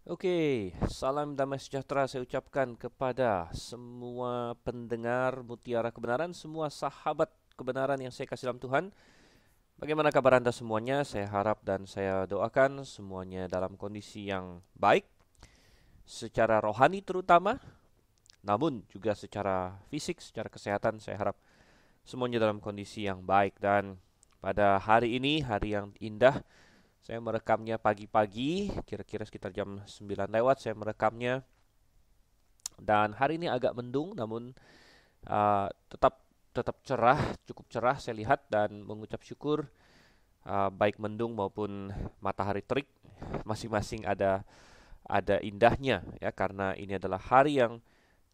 Oke, salam damai sejahtera saya ucapkan kepada semua pendengar Mutiara Kebenaran, semua sahabat kebenaran yang saya kasih dalam Tuhan. Bagaimana kabar Anda semuanya? Saya harap dan saya doakan semuanya dalam kondisi yang baik, secara rohani terutama, namun juga secara fisik, secara kesehatan saya harap semuanya dalam kondisi yang baik. Dan pada hari ini, hari yang indah, saya merekamnya pagi-pagi, kira-kira sekitar jam 9 lewat saya merekamnya. Dan hari ini agak mendung, namun tetap tetap cerah, cukup cerah saya lihat dan mengucap syukur, baik mendung maupun matahari terik, masing-masing ada indahnya ya, karena ini adalah hari yang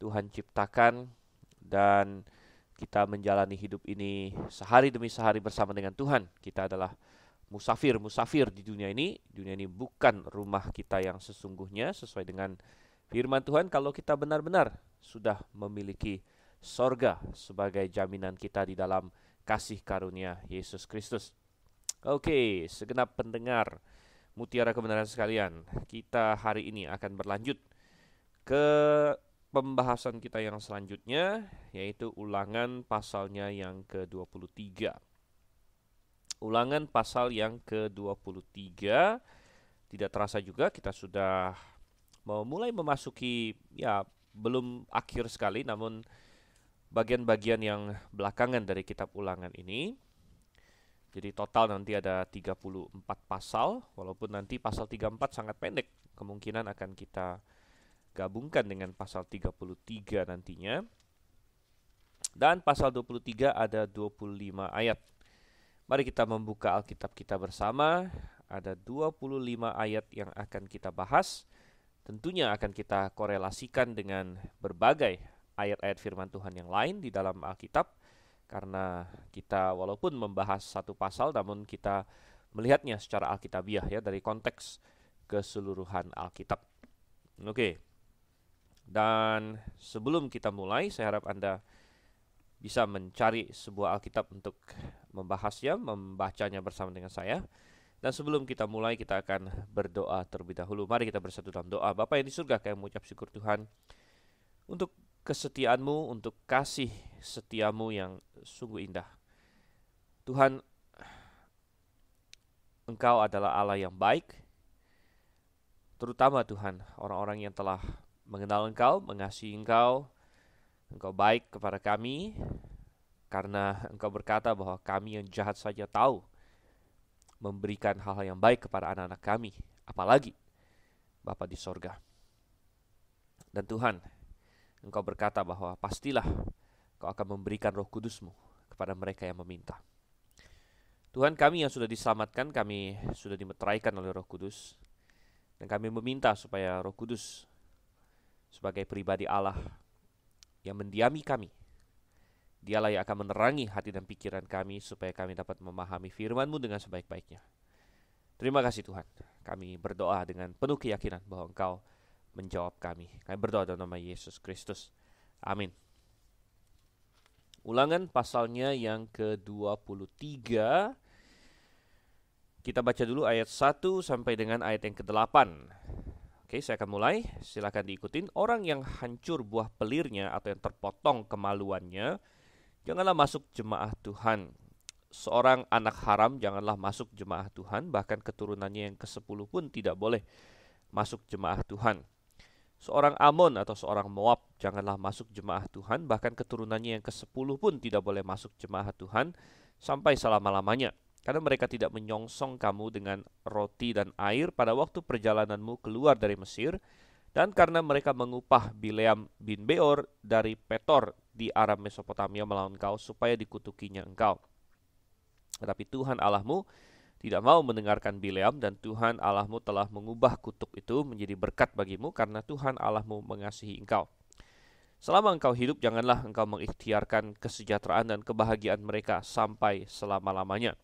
Tuhan ciptakan dan kita menjalani hidup ini sehari demi sehari bersama dengan Tuhan. Kita adalah musafir di dunia ini. Dunia ini bukan rumah kita yang sesungguhnya, sesuai dengan firman Tuhan. Kalau kita benar-benar sudah memiliki sorga sebagai jaminan kita di dalam kasih karunia Yesus Kristus. Oke, segenap pendengar Mutiara Kebenaran sekalian, kita hari ini akan berlanjut ke pembahasan kita yang selanjutnya, yaitu Ulangan pasalnya yang ke-23. Ulangan pasal yang ke-23. Tidak terasa juga kita sudah mulai memasuki, ya, belum akhir sekali, namun bagian-bagian yang belakangan dari kitab Ulangan ini. Jadi total nanti ada 34 pasal, walaupun nanti pasal 34 sangat pendek. Kemungkinan akan kita gabungkan dengan pasal 33 nantinya. Dan pasal 23 ada 25 ayat. Mari kita membuka Alkitab kita bersama. Ada 25 ayat yang akan kita bahas. Tentunya akan kita korelasikan dengan berbagai ayat-ayat firman Tuhan yang lain di dalam Alkitab. Karena kita walaupun membahas satu pasal, namun kita melihatnya secara alkitabiah ya, dari konteks keseluruhan Alkitab. Oke. Dan sebelum kita mulai, saya harap Anda bisa mencari sebuah Alkitab untuk membahasnya, membacanya bersama dengan saya. Dan sebelum kita mulai, kita akan berdoa terlebih dahulu. Mari kita bersatu dalam doa. Bapa yang di surga, kami mengucap syukur Tuhan untuk kesetiaan-Mu, untuk kasih setiamu yang sungguh indah. Tuhan, Engkau adalah Allah yang baik, terutama Tuhan, orang-orang yang telah mengenal Engkau, mengasihi Engkau. Engkau baik kepada kami, karena Engkau berkata bahwa kami yang jahat saja tahu memberikan hal-hal yang baik kepada anak-anak kami, apalagi Bapa di sorga. Dan Tuhan, Engkau berkata bahwa pastilah Engkau akan memberikan Roh Kudus-Mu kepada mereka yang meminta. Tuhan, kami yang sudah diselamatkan, kami sudah dimeteraikan oleh Roh Kudus. Dan kami meminta supaya Roh Kudus sebagai pribadi Allah yang mendiami kami, Dialah yang akan menerangi hati dan pikiran kami supaya kami dapat memahami firman-Mu dengan sebaik-baiknya. Terima kasih Tuhan. Kami berdoa dengan penuh keyakinan bahwa Engkau menjawab kami. Kami berdoa dalam nama Yesus Kristus. Amin. Ulangan pasalnya yang ke-23. Kita baca dulu ayat 1 sampai dengan ayat yang ke-8. Oke, saya akan mulai. Silakan diikutin. Orang yang hancur buah pelirnya atau yang terpotong kemaluannya, janganlah masuk jemaah Tuhan. Seorang anak haram janganlah masuk jemaah Tuhan, bahkan keturunannya yang ke-10 pun tidak boleh masuk jemaah Tuhan. Seorang Amon atau seorang Moab janganlah masuk jemaah Tuhan, bahkan keturunannya yang ke-10 pun tidak boleh masuk jemaah Tuhan sampai selama-lamanya. Karena mereka tidak menyongsong kamu dengan roti dan air pada waktu perjalananmu keluar dari Mesir, dan karena mereka mengupah Bileam bin Beor dari Petor di Aram Mesopotamia melawan engkau supaya dikutukinya engkau. Tetapi Tuhan Allahmu tidak mau mendengarkan Bileam, dan Tuhan Allahmu telah mengubah kutuk itu menjadi berkat bagimu karena Tuhan Allahmu mengasihi engkau. Selama engkau hidup, janganlah engkau mengikhtiarkan kesejahteraan dan kebahagiaan mereka sampai selama-lamanya.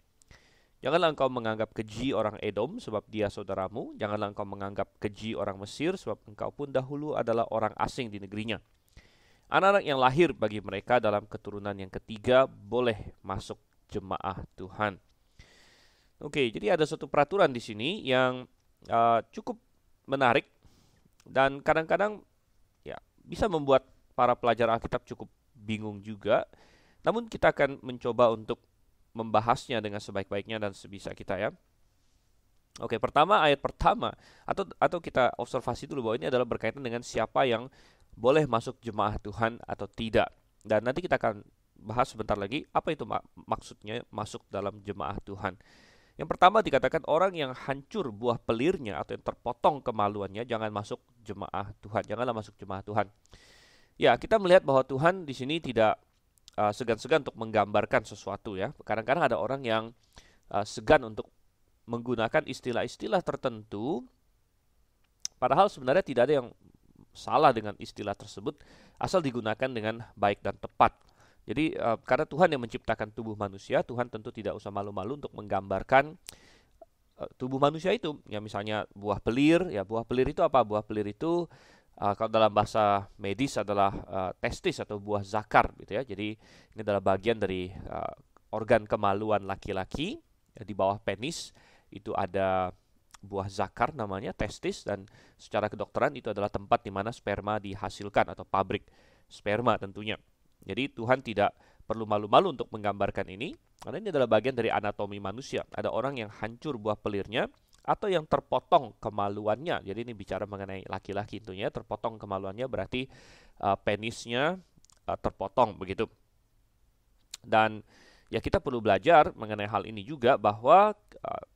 Janganlah engkau menganggap keji orang Edom sebab dia saudaramu. Janganlah engkau menganggap keji orang Mesir sebab engkau pun dahulu adalah orang asing di negerinya. Anak-anak yang lahir bagi mereka dalam keturunan yang ketiga boleh masuk jemaah Tuhan. Oke, jadi ada satu peraturan di sini yang cukup menarik Dan kadang-kadang ya bisa membuat para pelajar Alkitab cukup bingung juga. Namun kita akan mencoba untuk membahasnya dengan sebaik-baiknya dan sebisa kita ya. Oke, pertama ayat pertama atau kita observasi dulu bahwa ini adalah berkaitan dengan siapa yang boleh masuk jemaah Tuhan atau tidak. Dan nanti kita akan bahas sebentar lagi apa itu maksudnya masuk dalam jemaah Tuhan. Yang pertama dikatakan orang yang hancur buah pelirnya atau yang terpotong kemaluannya jangan masuk jemaah Tuhan. Janganlah masuk jemaah Tuhan. Ya, kita melihat bahwa Tuhan di sini tidak segan-segan untuk menggambarkan sesuatu ya. Kadang-kadang ada orang yang segan untuk menggunakan istilah-istilah tertentu, padahal sebenarnya tidak ada yang salah dengan istilah tersebut, asal digunakan dengan baik dan tepat. Jadi karena Tuhan yang menciptakan tubuh manusia, Tuhan tentu tidak usah malu-malu untuk menggambarkan tubuh manusia itu. Ya misalnya buah pelir, ya buah pelir itu apa? Buah pelir itu kalau dalam bahasa medis adalah testis atau buah zakar gitu ya. Jadi ini adalah bagian dari organ kemaluan laki-laki ya, di bawah penis. Itu ada buah zakar namanya, testis, dan secara kedokteran itu adalah tempat di mana sperma dihasilkan atau pabrik sperma tentunya. Jadi Tuhan tidak perlu malu-malu untuk menggambarkan ini, karena ini adalah bagian dari anatomi manusia. Ada orang yang hancur buah pelirnya atau yang terpotong kemaluannya. Jadi ini bicara mengenai laki-laki tentunya, terpotong kemaluannya berarti penisnya terpotong begitu. Dan ya kita perlu belajar mengenai hal ini juga bahwa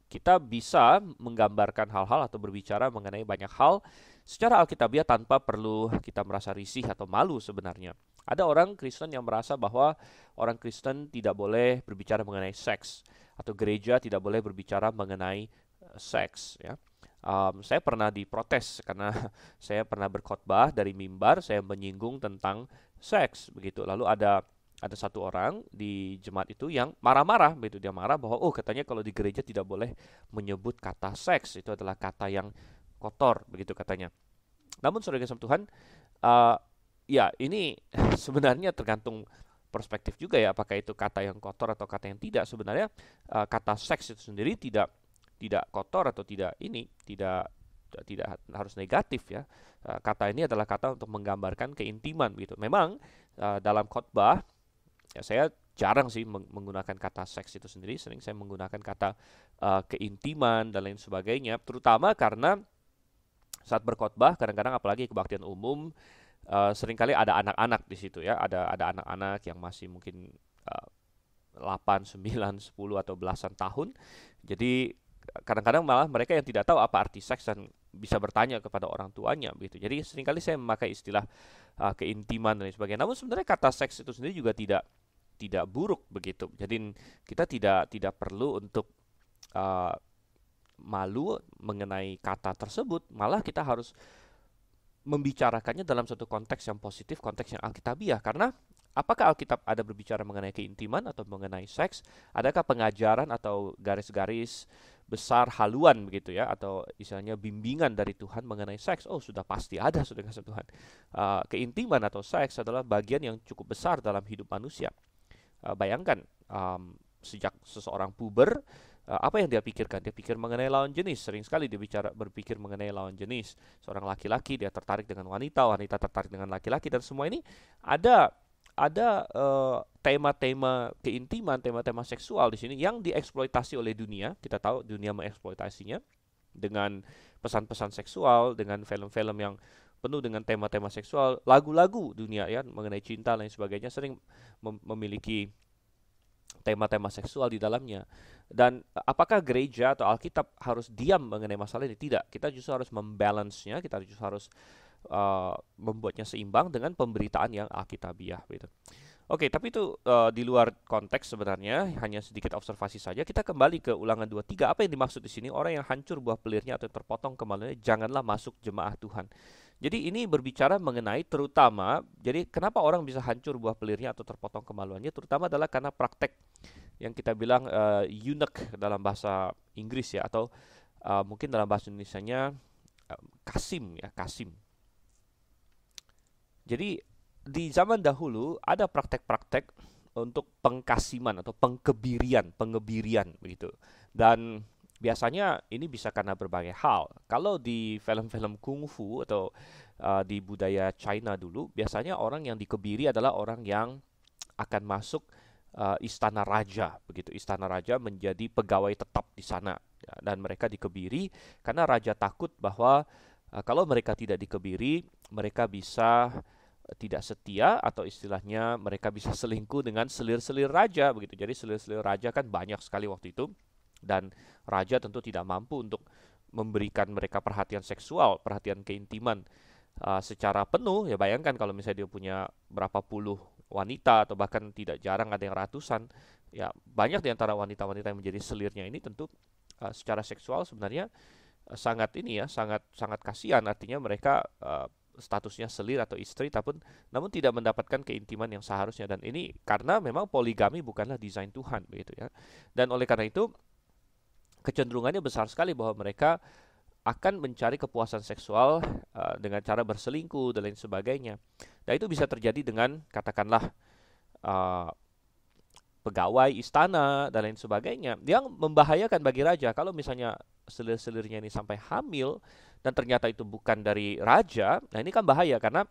kita bisa menggambarkan hal-hal atau berbicara mengenai banyak hal secara alkitabiah tanpa perlu kita merasa risih atau malu sebenarnya. Ada orang Kristen yang merasa bahwa orang Kristen tidak boleh berbicara mengenai seks atau gereja tidak boleh berbicara mengenai seks ya. Saya pernah diprotes karena saya pernah berkhotbah dari mimbar, saya menyinggung tentang seks begitu. Lalu ada satu orang di jemaat itu yang marah-marah begitu, dia marah bahwa katanya kalau di gereja tidak boleh menyebut kata seks, itu adalah kata yang kotor begitu katanya. Namun saudara kasih Tuhan, ya ini sebenarnya tergantung perspektif juga ya, apakah itu kata yang kotor atau kata yang tidak. Sebenarnya kata seks itu sendiri tidak kotor atau tidak harus negatif ya. Kata ini adalah kata untuk menggambarkan keintiman gitu. Memang dalam khotbah ya, saya jarang sih menggunakan kata seks itu sendiri, sering saya menggunakan kata keintiman dan lain sebagainya, terutama karena saat berkhotbah kadang-kadang apalagi kebaktian umum seringkali ada anak-anak di situ ya, ada anak-anak yang masih mungkin 8, 9, 10 atau belasan tahun. Jadi kadang-kadang malah mereka yang tidak tahu apa arti seks dan bisa bertanya kepada orang tuanya begitu. Jadi seringkali saya memakai istilah keintiman dan sebagainya. Namun sebenarnya kata seks itu sendiri juga tidak buruk begitu. Jadi kita tidak perlu untuk malu mengenai kata tersebut, malah kita harus membicarakannya dalam satu konteks yang positif, konteks yang alkitabiah. Karena apakah Alkitab ada berbicara mengenai keintiman atau mengenai seks? Adakah pengajaran atau garis-garis besar haluan begitu ya, atau istilahnya bimbingan dari Tuhan mengenai seks? Sudah pasti ada, sudah kasih Tuhan. Keintiman atau seks adalah bagian yang cukup besar dalam hidup manusia. Bayangkan sejak seseorang puber, apa yang dia pikirkan? Dia pikir mengenai lawan jenis. Sering sekali dia berpikir mengenai lawan jenis. Seorang laki-laki dia tertarik dengan wanita, wanita tertarik dengan laki-laki, dan semua ini ada tema-tema keintiman, tema-tema seksual di sini yang dieksploitasi oleh dunia. Kita tahu dunia mengeksploitasinya dengan pesan-pesan seksual, dengan film-film yang penuh dengan tema-tema seksual, lagu-lagu dunia ya mengenai cinta dan lain sebagainya sering memiliki tema-tema seksual di dalamnya. Dan apakah gereja atau Alkitab harus diam mengenai masalah ini? Tidak. Kita justru harus membalance-nya, kita justru harus membuatnya seimbang dengan pemberitaan yang alkitabiah gitu. Oke, tapi itu di luar konteks sebenarnya, hanya sedikit observasi saja. Kita kembali ke Ulangan 23. Apa yang dimaksud di sini? Orang yang hancur buah pelirnya atau terpotong kemaluannya janganlah masuk jemaah Tuhan. Jadi ini berbicara mengenai terutama, jadi kenapa orang bisa hancur buah pelirnya atau terpotong kemaluannya? Terutama adalah karena praktek yang kita bilang eunuch dalam bahasa Inggris ya, atau mungkin dalam bahasa Indonesianya kasim ya, kasim. Jadi di zaman dahulu ada praktek-praktek untuk pengkasiman atau pengebirian begitu. Dan Biasanya ini bisa karena berbagai hal. Kalau di film-film kungfu atau di budaya China dulu, biasanya orang yang dikebiri adalah orang yang akan masuk istana raja, begitu. Istana raja menjadi pegawai tetap di sana, ya, dan mereka dikebiri karena raja takut bahwa kalau mereka tidak dikebiri, mereka bisa tidak setia atau istilahnya mereka bisa selingkuh dengan selir-selir raja, begitu. Jadi selir-selir raja kan banyak sekali waktu itu, dan raja tentu tidak mampu untuk memberikan mereka perhatian seksual, perhatian keintiman secara penuh. Ya bayangkan kalau misalnya dia punya berapa puluh wanita atau bahkan tidak jarang ada yang ratusan, ya banyak di antara wanita-wanita yang menjadi selirnya ini tentu secara seksual sebenarnya sangat ini ya, sangat sangat kasihan. Artinya mereka statusnya selir atau istri, namun tidak mendapatkan keintiman yang seharusnya, dan ini karena memang poligami bukanlah desain Tuhan, begitu ya. Dan oleh karena itu kecenderungannya besar sekali bahwa mereka akan mencari kepuasan seksual dengan cara berselingkuh dan lain sebagainya. Dan itu bisa terjadi dengan katakanlah uh, pegawai istana dan lain sebagainya, yang membahayakan bagi raja. Kalau misalnya selir-selirnya ini sampai hamil dan ternyata itu bukan dari raja, nah ini kan bahaya karena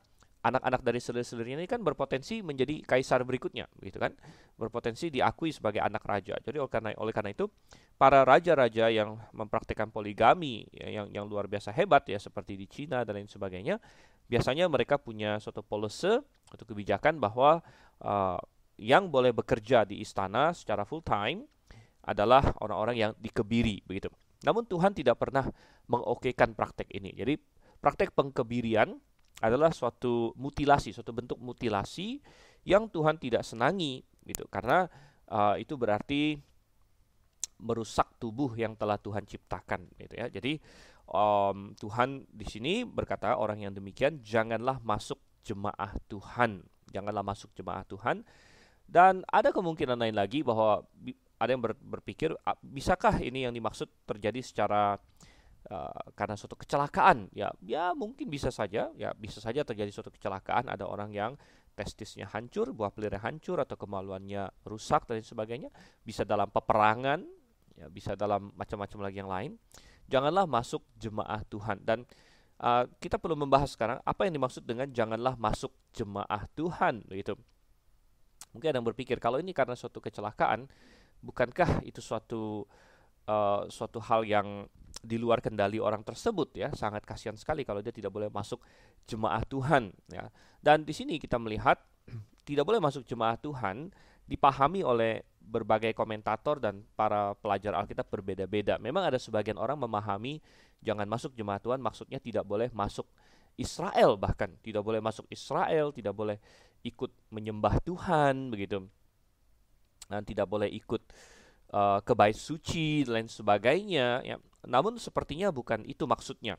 anak-anak dari selir-selirnya ini kan berpotensi menjadi kaisar berikutnya, gitu kan? Berpotensi diakui sebagai anak raja. Jadi oleh karena itu para raja-raja yang mempraktikkan poligami ya, yang luar biasa hebat ya, seperti di Cina dan lain sebagainya, biasanya mereka punya suatu policy atau kebijakan bahwa uh, yang boleh bekerja di istana secara full time adalah orang-orang yang dikebiri, begitu. Namun Tuhan tidak pernah mengokekan praktek ini. Jadi praktek pengkebirian adalah suatu mutilasi, suatu bentuk mutilasi yang Tuhan tidak senangi, gitu. Karena itu berarti merusak tubuh yang telah Tuhan ciptakan, gitu ya. Jadi Tuhan di sini berkata orang yang demikian janganlah masuk jemaah Tuhan, janganlah masuk jemaah Tuhan. Dan ada kemungkinan lain lagi bahwa ada yang berpikir bisakah ini yang dimaksud terjadi secara karena suatu kecelakaan? Ya mungkin bisa saja, ya bisa saja terjadi suatu kecelakaan. Ada orang yang testisnya hancur, buah pelirnya hancur, atau kemaluannya rusak dan sebagainya. Bisa dalam peperangan, ya bisa dalam macam-macam lagi yang lain. Janganlah masuk jemaah Tuhan. Dan kita perlu membahas sekarang apa yang dimaksud dengan janganlah masuk jemaah Tuhan, begitu. Mungkin ada yang berpikir kalau ini karena suatu kecelakaan, bukankah itu suatu hal yang di luar kendali orang tersebut ya? Sangat kasihan sekali kalau dia tidak boleh masuk jemaah Tuhan ya. Dan di sini kita melihat tidak boleh masuk jemaah Tuhan dipahami oleh berbagai komentator dan para pelajar Alkitab berbeda-beda. Memang ada sebagian orang memahami jangan masuk jemaah Tuhan maksudnya tidak boleh masuk Israel, bahkan tidak boleh masuk Israel, tidak boleh ikut menyembah Tuhan, begitu, dan tidak boleh ikut ke bait suci dan lain sebagainya ya. Namun sepertinya bukan itu maksudnya,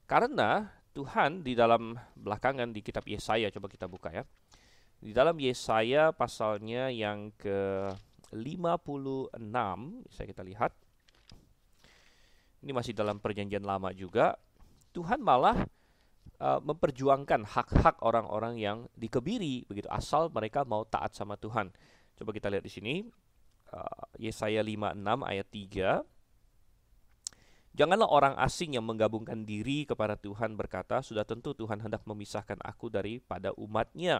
karena Tuhan di dalam belakangan di kitab Yesaya, coba kita buka ya, di dalam Yesaya pasalnya yang ke-56, bisa kita lihat, ini masih dalam perjanjian lama juga. Tuhan malah memperjuangkan hak-hak orang-orang yang dikebiri, begitu, asal mereka mau taat sama Tuhan. Coba kita lihat di sini, Yesaya 56 ayat 3. Janganlah orang asing yang menggabungkan diri kepada Tuhan berkata, sudah tentu Tuhan hendak memisahkan aku daripada umatnya.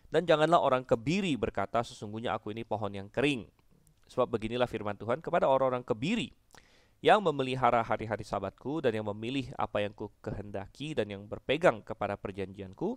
Dan janganlah orang kebiri berkata, sesungguhnya aku ini pohon yang kering. Sebab beginilah firman Tuhan kepada orang-orang kebiri yang memelihara hari-hari sabatku dan yang memilih apa yang ku kehendaki dan yang berpegang kepada perjanjianku,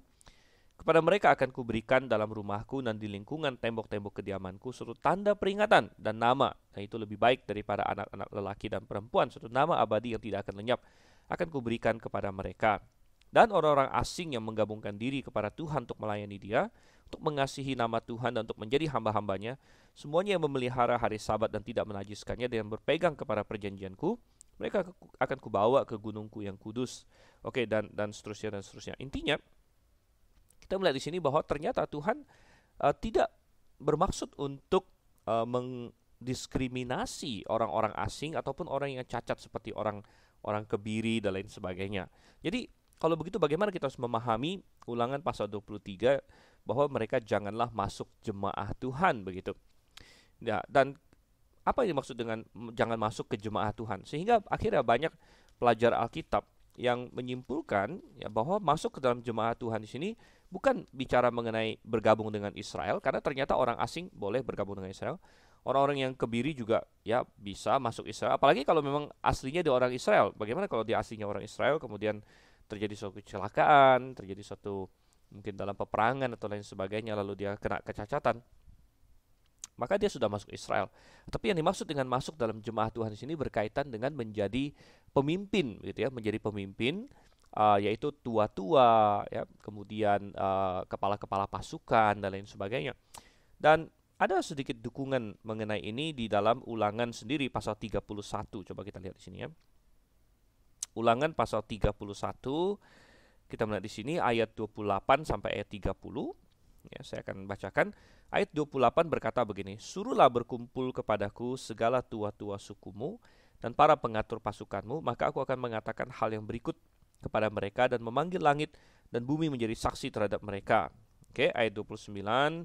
kepada mereka akan kuberikan dalam rumahku dan di lingkungan tembok-tembok kediamanku suatu tanda peringatan dan nama, dan itu lebih baik daripada anak-anak lelaki dan perempuan, suatu nama abadi yang tidak akan lenyap akan kuberikan kepada mereka. Dan orang-orang asing yang menggabungkan diri kepada Tuhan untuk melayani Dia, untuk mengasihi nama Tuhan dan untuk menjadi hamba-hambanya, semuanya yang memelihara hari Sabat dan tidak menajiskannya dan berpegang kepada perjanjianku, mereka akan kubawa ke gunungku yang kudus. Oke, dan seterusnya dan seterusnya. Intinya kita melihat di sini bahwa ternyata Tuhan tidak bermaksud untuk mendiskriminasi orang-orang asing ataupun orang yang cacat seperti orang kebiri dan lain sebagainya. Jadi kalau begitu bagaimana kita harus memahami Ulangan pasal 23 bahwa mereka janganlah masuk jemaah Tuhan, begitu. Ya, dan apa yang dimaksud dengan jangan masuk ke jemaah Tuhan? Sehingga akhirnya banyak pelajar Alkitab yang menyimpulkan ya bahwa masuk ke dalam jemaah Tuhan di sini bukan bicara mengenai bergabung dengan Israel, karena ternyata orang asing boleh bergabung dengan Israel. Orang-orang yang kebiri juga ya bisa masuk Israel, apalagi kalau memang aslinya dia orang Israel. Bagaimana kalau dia aslinya orang Israel, kemudian terjadi suatu kecelakaan, terjadi suatu mungkin dalam peperangan atau lain sebagainya, lalu dia kena kecacatan, maka dia sudah masuk Israel. Tapi yang dimaksud dengan masuk dalam jemaah Tuhan di sini berkaitan dengan menjadi pemimpin, gitu ya, menjadi pemimpin, yaitu tua-tua, ya, kemudian kepala-kepala pasukan dan lain sebagainya. Dan ada sedikit dukungan mengenai ini di dalam Ulangan sendiri pasal 31. Coba kita lihat di sini ya. Ulangan pasal 31, kita melihat di sini ayat 28 sampai ayat 30. Ya, saya akan bacakan. Ayat 28 berkata begini, "Suruhlah berkumpul kepadaku segala tua-tua sukumu dan para pengatur pasukanmu, maka aku akan mengatakan hal yang berikut kepada mereka dan memanggil langit dan bumi menjadi saksi terhadap mereka." Oke, ayat 29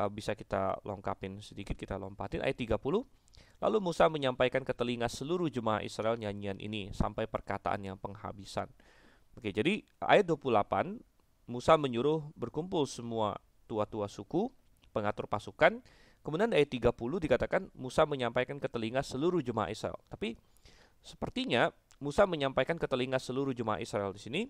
bisa kita lengkapin sedikit, kita lompatin. Ayat 30, "Lalu Musa menyampaikan ke telinga seluruh jemaah Israel nyanyian ini sampai perkataan yang penghabisan." Oke, jadi ayat 28, Musa menyuruh berkumpul semua tua-tua suku, pengatur pasukan. Kemudian ayat 30 dikatakan Musa menyampaikan ke telinga seluruh jemaah Israel. Tapi sepertinya Musa menyampaikan ke telinga seluruh jemaah Israel di sini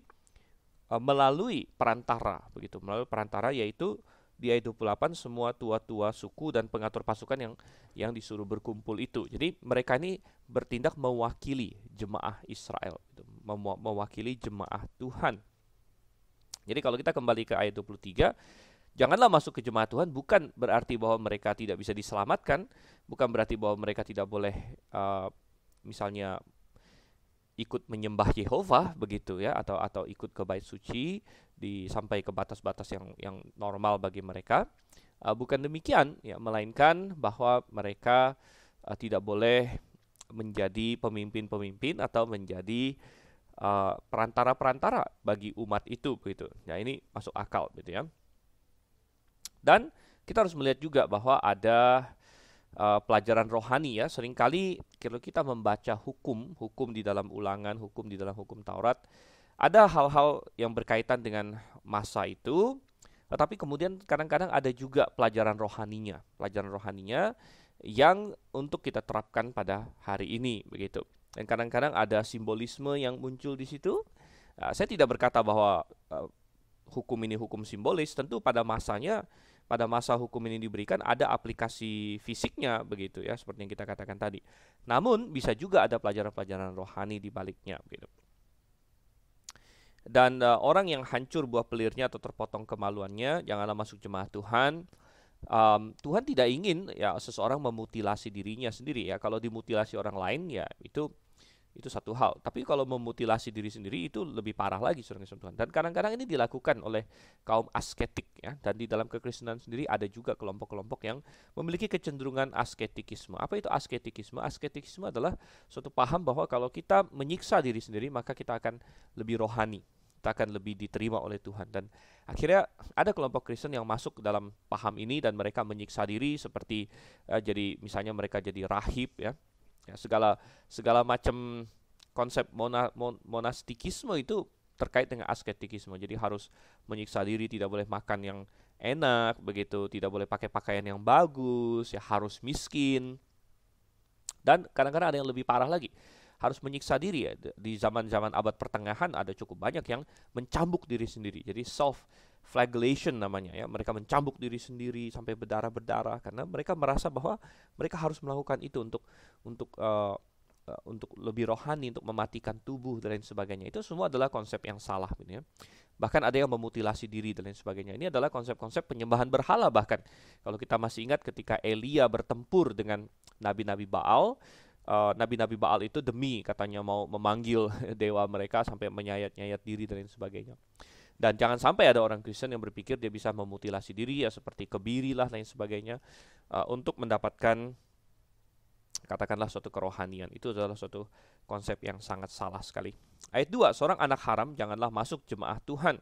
melalui perantara, begitu, melalui perantara, yaitu di ayat 28 semua tua-tua suku dan pengatur pasukan yang disuruh berkumpul itu. Jadi mereka ini bertindak mewakili jemaah Israel, gitu, mewakili jemaah Tuhan. Jadi kalau kita kembali ke ayat 23, janganlah masuk ke jemaah Tuhan bukan berarti bahwa mereka tidak bisa diselamatkan, bukan berarti bahwa mereka tidak boleh misalnya ikut menyembah Yehova, begitu ya, atau ikut ke bait suci sampai ke batas-batas yang normal bagi mereka. Bukan demikian ya, melainkan bahwa mereka tidak boleh menjadi pemimpin-pemimpin atau menjadi perantara-perantara bagi umat itu, begitu. Nah, ini masuk akal, gitu ya. Dan kita harus melihat juga bahwa ada pelajaran rohani ya. Seringkali kalau kita membaca hukum di dalam Ulangan, hukum di dalam hukum Taurat, ada hal-hal yang berkaitan dengan masa itu, tetapi kemudian kadang-kadang ada juga pelajaran rohaninya yang untuk kita terapkan pada hari ini, begitu. Dan kadang-kadang ada simbolisme yang muncul di situ. Saya tidak berkata bahwa hukum ini hukum simbolis, tentu pada masanya, pada masa hukum ini diberikan ada aplikasi fisiknya, begitu ya, seperti yang kita katakan tadi. Namun bisa juga ada pelajaran-pelajaran rohani di baliknya, begitu. Dan orang yang hancur buah pelirnya atau terpotong kemaluannya, janganlah masuk jemaah Tuhan. Tuhan tidak ingin ya seseorang memutilasi dirinya sendiri ya. Kalau dimutilasi orang lain ya itu satu hal. Tapi kalau memutilasi diri sendiri itu lebih parah lagi, saudara Tuhan. Dan kadang-kadang ini dilakukan oleh kaum asketik ya. Dan di dalam kekristenan sendiri ada juga kelompok-kelompok yang memiliki kecenderungan asketikisme. Apa itu asketikisme? Asketikisme adalah suatu paham bahwa kalau kita menyiksa diri sendiri maka kita akan lebih rohani, kita akan lebih diterima oleh Tuhan. Dan akhirnya ada kelompok Kristen yang masuk dalam paham ini dan mereka menyiksa diri seperti jadi misalnya mereka jadi rahib ya. Ya, segala macam konsep monastikisme itu terkait dengan asketikisme. Jadi harus menyiksa diri, tidak boleh makan yang enak, begitu, tidak boleh pakai pakaian yang bagus, ya harus miskin. Dan kadang-kadang ada yang lebih parah lagi, harus menyiksa diri ya. Di zaman-zaman abad pertengahan ada cukup banyak yang mencambuk diri sendiri. Jadi self-flagellation namanya ya. Mereka mencambuk diri sendiri sampai berdarah-berdarah karena mereka merasa bahwa mereka harus melakukan itu untuk lebih rohani, untuk mematikan tubuh dan lain sebagainya. Itu semua adalah konsep yang salah, gitu ya. Bahkan ada yang memutilasi diri dan lain sebagainya. Ini adalah konsep-konsep penyembahan berhala bahkan. Kalau kita masih ingat ketika Elia bertempur dengan nabi-nabi Baal, nabi-nabi Baal itu demi katanya mau memanggil dewa mereka sampai menyayat-nyayat diri dan lain sebagainya. Dan jangan sampai ada orang Kristen yang berpikir dia bisa memutilasi diri ya seperti kebiri lah lain sebagainya untuk mendapatkan katakanlah suatu kerohanian. Itu adalah suatu konsep yang sangat salah sekali. Ayat 2, seorang anak haram janganlah masuk jemaah Tuhan.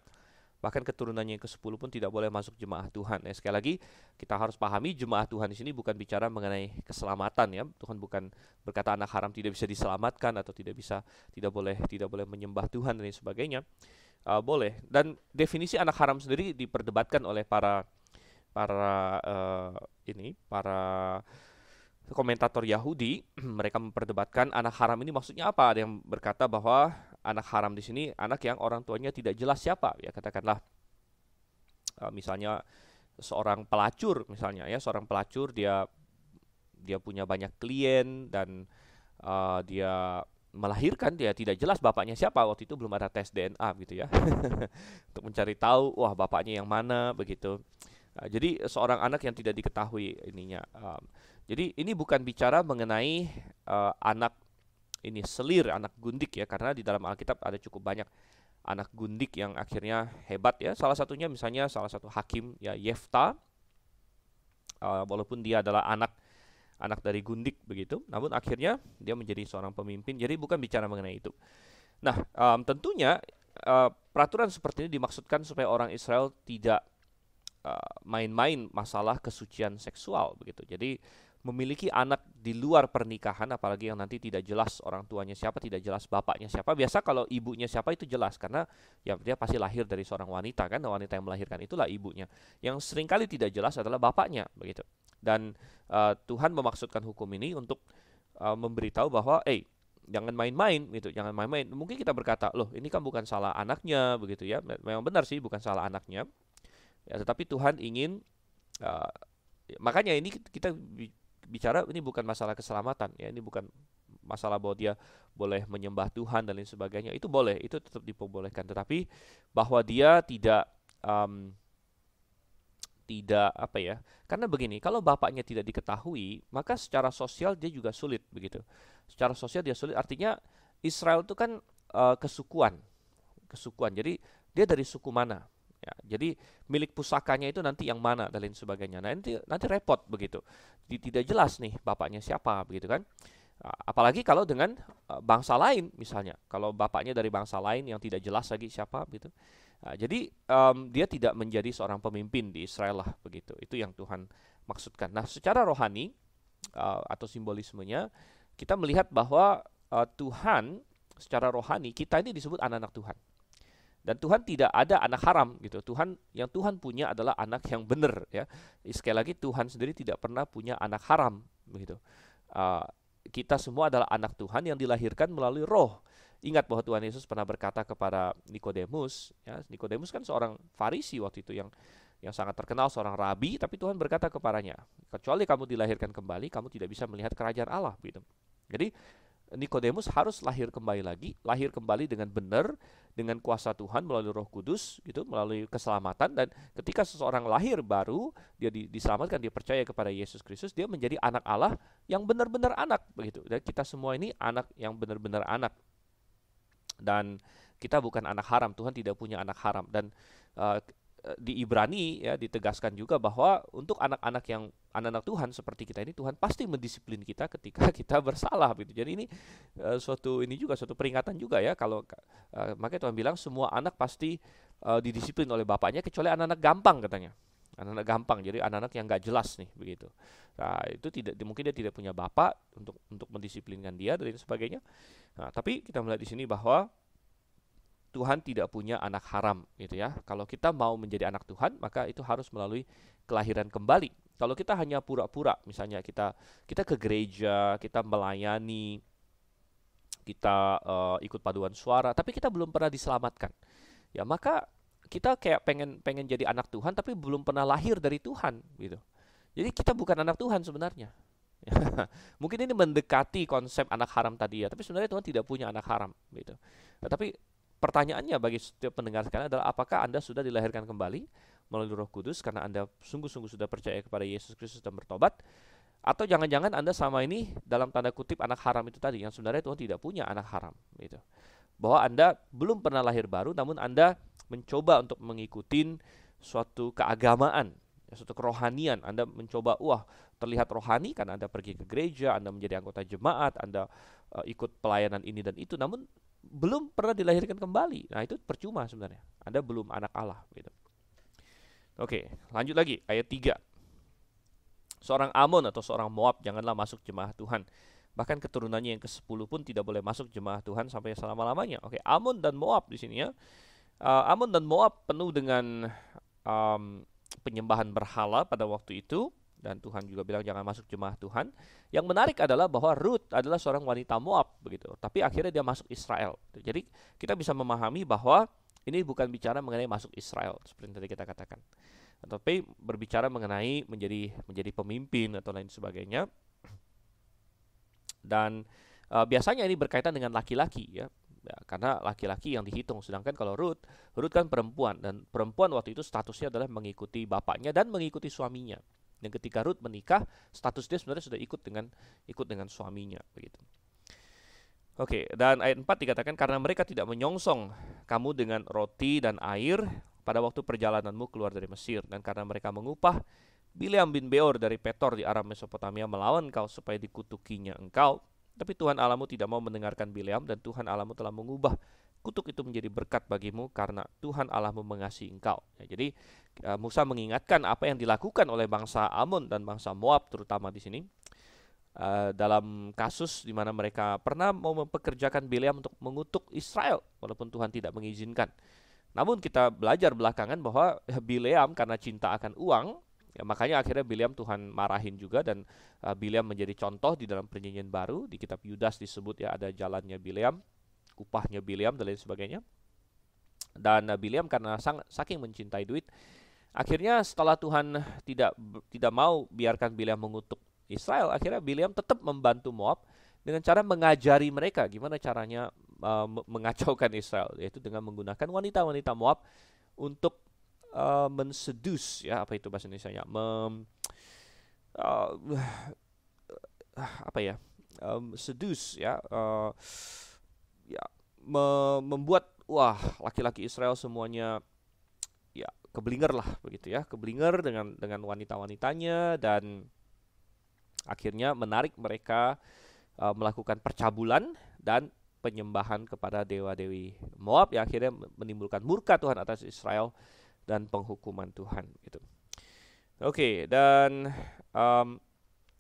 bahkan keturunannya yang ke-10 pun tidak boleh masuk jemaah Tuhan. Sekali lagi kita harus pahami jemaah Tuhan di sini bukan bicara mengenai keselamatan ya. Tuhan bukan berkata anak haram tidak bisa diselamatkan atau tidak boleh menyembah Tuhan dan lain sebagainya. Boleh. Dan definisi anak haram sendiri diperdebatkan oleh para komentator Yahudi. Mereka memperdebatkan anak haram ini maksudnya apa. Ada yang berkata bahwa anak haram di sini anak yang orang tuanya tidak jelas siapa. Ya katakanlah misalnya seorang pelacur misalnya ya, seorang pelacur dia punya banyak klien dan dia melahirkan, dia tidak jelas bapaknya siapa. Waktu itu belum ada tes DNA gitu ya. Untuk mencari tahu wah bapaknya yang mana begitu. Jadi seorang anak yang tidak diketahui ininya. Jadi ini bukan bicara mengenai anak ini selir, anak gundik ya, karena di dalam Alkitab ada cukup banyak anak gundik yang akhirnya hebat ya. Salah satunya misalnya salah satu hakim ya, Yefta, walaupun dia adalah anak dari gundik begitu, namun akhirnya dia menjadi seorang pemimpin. Jadi bukan bicara mengenai itu. Nah, tentunya peraturan seperti ini dimaksudkan supaya orang Israel tidak main-main masalah kesucian seksual begitu. Jadi memiliki anak di luar pernikahan, apalagi yang nanti tidak jelas orang tuanya siapa, tidak jelas bapaknya siapa. Biasa kalau ibunya siapa itu jelas karena ya dia pasti lahir dari seorang wanita kan, wanita yang melahirkan itulah ibunya. Yang seringkali tidak jelas adalah bapaknya begitu. Dan Tuhan memaksudkan hukum ini untuk memberitahu bahwa jangan main-main gitu, jangan main-main. Mungkin kita berkata, loh ini kan bukan salah anaknya begitu ya. Memang benar sih bukan salah anaknya. Ya, tetapi Tuhan ingin makanya ini kita bicara ini bukan masalah keselamatan ya, ini bukan masalah bahwa dia boleh menyembah Tuhan dan lain sebagainya. Itu boleh, itu tetap diperbolehkan, tetapi bahwa dia tidak apa ya? Karena begini, kalau bapaknya tidak diketahui, maka secara sosial dia juga sulit begitu. Secara sosial dia sulit, artinya Israel itu kan kesukuan. Jadi dia dari suku mana? Ya, jadi milik pusakanya itu nanti yang mana dan lain sebagainya. Nah, nanti repot begitu. Tidak jelas nih bapaknya siapa begitu kan. Apalagi kalau dengan bangsa lain misalnya. Kalau bapaknya dari bangsa lain yang tidak jelas lagi siapa begitu. Jadi dia tidak menjadi seorang pemimpin di Israel lah begitu. Itu yang Tuhan maksudkan. Nah, secara rohani atau simbolismenya kita melihat bahwa Tuhan secara rohani kita ini disebut anak-anak Tuhan. Dan Tuhan tidak ada anak haram gitu. Yang Tuhan punya adalah anak yang benar ya. Sekali lagi Tuhan sendiri tidak pernah punya anak haram begitu. Kita semua adalah anak Tuhan yang dilahirkan melalui Roh. Ingat bahwa Tuhan Yesus pernah berkata kepada Nikodemus, ya, Nikodemus kan seorang Farisi waktu itu yang sangat terkenal, seorang rabi, tapi Tuhan berkata kepadanya, kecuali kamu dilahirkan kembali, kamu tidak bisa melihat kerajaan Allah gitu. Jadi Nikodemus harus lahir kembali dengan benar, dengan kuasa Tuhan melalui Roh Kudus, gitu, melalui keselamatan. Dan ketika seseorang lahir baru, dia diselamatkan, dia percaya kepada Yesus Kristus, dia menjadi anak Allah yang benar-benar anak, begitu. Dan kita semua ini anak yang benar-benar anak. Dan kita bukan anak haram, Tuhan tidak punya anak haram. Dan di Ibrani ya ditegaskan juga bahwa untuk anak-anak anak-anak Tuhan seperti kita ini, Tuhan pasti mendisiplin kita ketika kita bersalah gitu. Jadi ini suatu peringatan juga ya, kalau makanya Tuhan bilang semua anak pasti didisiplin oleh bapaknya kecuali anak-anak gampang katanya. Anak-anak gampang, jadi anak-anak yang nggak jelas nih begitu. Nah, itu mungkin dia tidak punya bapak untuk mendisiplinkan dia dan sebagainya. Nah, tapi kita melihat di sini bahwa Tuhan tidak punya anak haram gitu ya. Kalau kita mau menjadi anak Tuhan, maka itu harus melalui kelahiran kembali. Kalau kita hanya pura-pura, misalnya kita ke gereja, kita melayani, kita ikut paduan suara, tapi kita belum pernah diselamatkan. Ya, maka kita kayak pengen jadi anak Tuhan tapi belum pernah lahir dari Tuhan gitu. Jadi kita bukan anak Tuhan sebenarnya. Mungkin ini mendekati konsep anak haram tadi ya, tapi sebenarnya Tuhan tidak punya anak haram gitu. Nah, tapi pertanyaannya bagi setiap pendengar sekalian adalah apakah Anda sudah dilahirkan kembali melalui Roh Kudus karena Anda sungguh-sungguh sudah percaya kepada Yesus Kristus dan bertobat? Atau jangan-jangan Anda sama ini dalam tanda kutip anak haram itu tadi, yang sebenarnya Tuhan tidak punya anak haram gitu. Bahwa Anda belum pernah lahir baru, namun Anda mencoba untuk mengikuti suatu keagamaan, suatu kerohanian. Anda mencoba, terlihat rohani karena Anda pergi ke gereja, Anda menjadi anggota jemaat, Anda ikut pelayanan ini dan itu, namun belum pernah dilahirkan kembali. Nah, itu percuma sebenarnya. Anda belum anak Allah gitu. Oke, lanjut lagi ayat 3. Seorang Amon atau seorang Moab janganlah masuk jemaah Tuhan. Bahkan keturunannya yang ke-10 pun tidak boleh masuk jemaah Tuhan sampai selama-lamanya. Oke, Amon dan Moab di sini ya. Amon dan Moab penuh dengan penyembahan berhala pada waktu itu, dan Tuhan juga bilang jangan masuk jemaah Tuhan. Yang menarik adalah bahwa Ruth adalah seorang wanita Moab begitu, tapi akhirnya dia masuk Israel. Jadi kita bisa memahami bahwa ini bukan bicara mengenai masuk Israel seperti yang tadi kita katakan, tetapi berbicara mengenai menjadi pemimpin atau lain sebagainya. Dan biasanya ini berkaitan dengan laki-laki ya. Ya, karena laki-laki yang dihitung, sedangkan kalau Ruth kan perempuan, dan perempuan waktu itu statusnya adalah mengikuti bapaknya dan mengikuti suaminya. Dan ketika Ruth menikah, status dia sebenarnya sudah ikut dengan suaminya begitu. Oke, dan ayat 4 dikatakan karena mereka tidak menyongsong kamu dengan roti dan air pada waktu perjalananmu keluar dari Mesir, dan karena mereka mengupah Bileam bin Beor dari Petor di Aram Mesopotamia melawan engkau supaya dikutukinya engkau. Tapi Tuhan Allahmu tidak mau mendengarkan Bileam, dan Tuhan Allahmu telah mengubah kutuk itu menjadi berkat bagimu karena Tuhan Allahmu mengasihi engkau. Ya, jadi Musa mengingatkan apa yang dilakukan oleh bangsa Amon dan bangsa Moab terutama di sini dalam kasus di mana mereka pernah mau mempekerjakan Bileam untuk mengutuk Israel walaupun Tuhan tidak mengizinkan. Namun kita belajar belakangan bahwa Bileam karena cinta akan uang, ya, makanya akhirnya Bileam Tuhan marahin juga, dan Bileam menjadi contoh di dalam perjanjian baru. Di kitab Yudas disebut ya ada jalannya Bileam, upahnya Bileam dan lain sebagainya. Dan Bileam karena saking mencintai duit, akhirnya setelah Tuhan tidak mau biarkan Bileam mengutuk Israel, akhirnya Bileam tetap membantu Moab dengan cara mengajari mereka gimana caranya mengacaukan Israel, yaitu dengan menggunakan wanita-wanita Moab untuk mensedus, ya apa itu bahasa Indonesianya, seduce ya, ya membuat laki-laki Israel semuanya ya keblinger lah begitu ya, keblinger dengan wanita-wanitanya, dan akhirnya menarik mereka melakukan percabulan dan penyembahan kepada dewa-dewi Moab yang akhirnya menimbulkan murka Tuhan atas Israel dan penghukuman Tuhan gitu. Oke, dan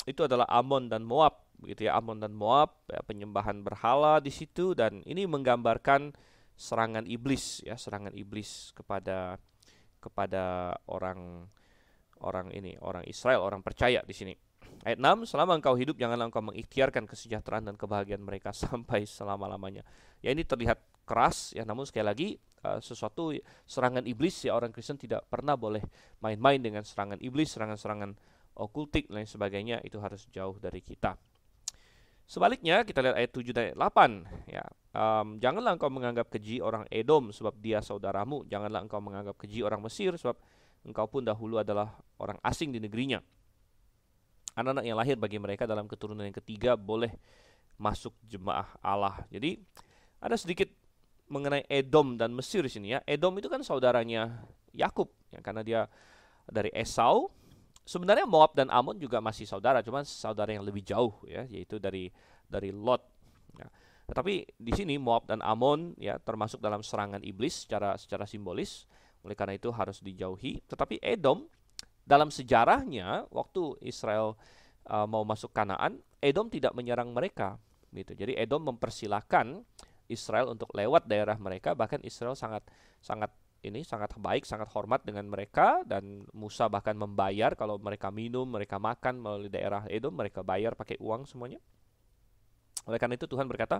itu adalah Amon dan Moab begitu ya, Amon dan Moab ya, penyembahan berhala di situ, dan ini menggambarkan serangan iblis ya, serangan iblis kepada orang Israel, orang percaya di sini. Ayat 6, selama engkau hidup janganlah engkau mengikhtiarkan kesejahteraan dan kebahagiaan mereka sampai selama-lamanya. Ya ini terlihat keras ya, namun sekali lagi sesuatu serangan iblis ya, orang Kristen tidak pernah boleh main-main dengan serangan iblis, serangan-serangan okultik dan lain sebagainya, itu harus jauh dari kita. Sebaliknya kita lihat ayat 7 dan ayat 8 ya. Janganlah engkau menganggap keji orang Edom sebab dia saudaramu, janganlah engkau menganggap keji orang Mesir sebab engkau pun dahulu adalah orang asing di negerinya. Anak-anak yang lahir bagi mereka dalam keturunan yang ketiga boleh masuk jemaah Allah. Jadi ada sedikit mengenai Edom dan Mesir di sini ya. Edom itu kan saudaranya Yakub ya, karena dia dari Esau. Sebenarnya Moab dan Amon juga masih saudara, cuma saudara yang lebih jauh ya, yaitu dari Lot. Ya. Tetapi di sini Moab dan Amon ya termasuk dalam serangan iblis secara simbolis. Oleh karena itu harus dijauhi. Tetapi Edom dalam sejarahnya waktu Israel mau masuk Kanaan, Edom tidak menyerang mereka gitu. Jadi Edom mempersilahkan Israel untuk lewat daerah mereka, bahkan Israel sangat baik, sangat hormat dengan mereka, dan Musa bahkan membayar kalau mereka minum, mereka makan melalui daerah Edom, mereka bayar pakai uang semuanya. Oleh karena itu Tuhan berkata,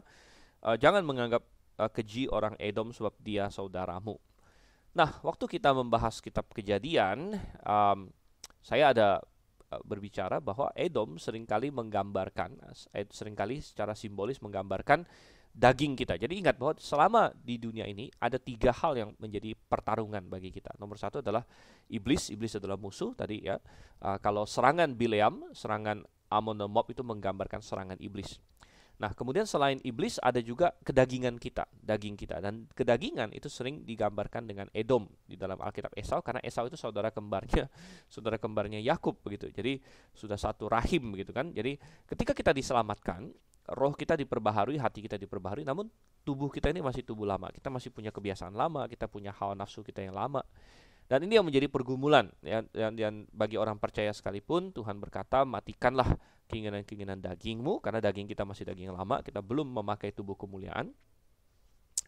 jangan menganggap keji orang Edom sebab dia saudaramu. Nah, waktu kita membahas kitab Kejadian, saya ada berbicara bahwa Edom seringkali secara simbolis menggambarkan daging kita. Jadi ingat bahwa selama di dunia ini ada 3 hal yang menjadi pertarungan bagi kita. Nomor 1 adalah iblis adalah musuh tadi ya. Kalau serangan Bileam, serangan Amon dan Moab itu menggambarkan serangan iblis. Nah, kemudian selain iblis ada juga kedagingan kita, daging kita, dan kedagingan itu sering digambarkan dengan Edom di dalam Alkitab Esau, karena Esau itu saudara kembarnya Yakub begitu. Jadi sudah satu rahim begitu kan. Jadi ketika kita diselamatkan, roh kita diperbaharui, hati kita diperbaharui, namun tubuh kita ini masih tubuh lama. Kita masih punya kebiasaan lama, kita punya hawa nafsu kita yang lama. Dan ini yang menjadi pergumulan ya, dan bagi orang percaya sekalipun Tuhan berkata, matikanlah keinginan-keinginan dagingmu, karena daging kita masih daging lama, kita belum memakai tubuh kemuliaan.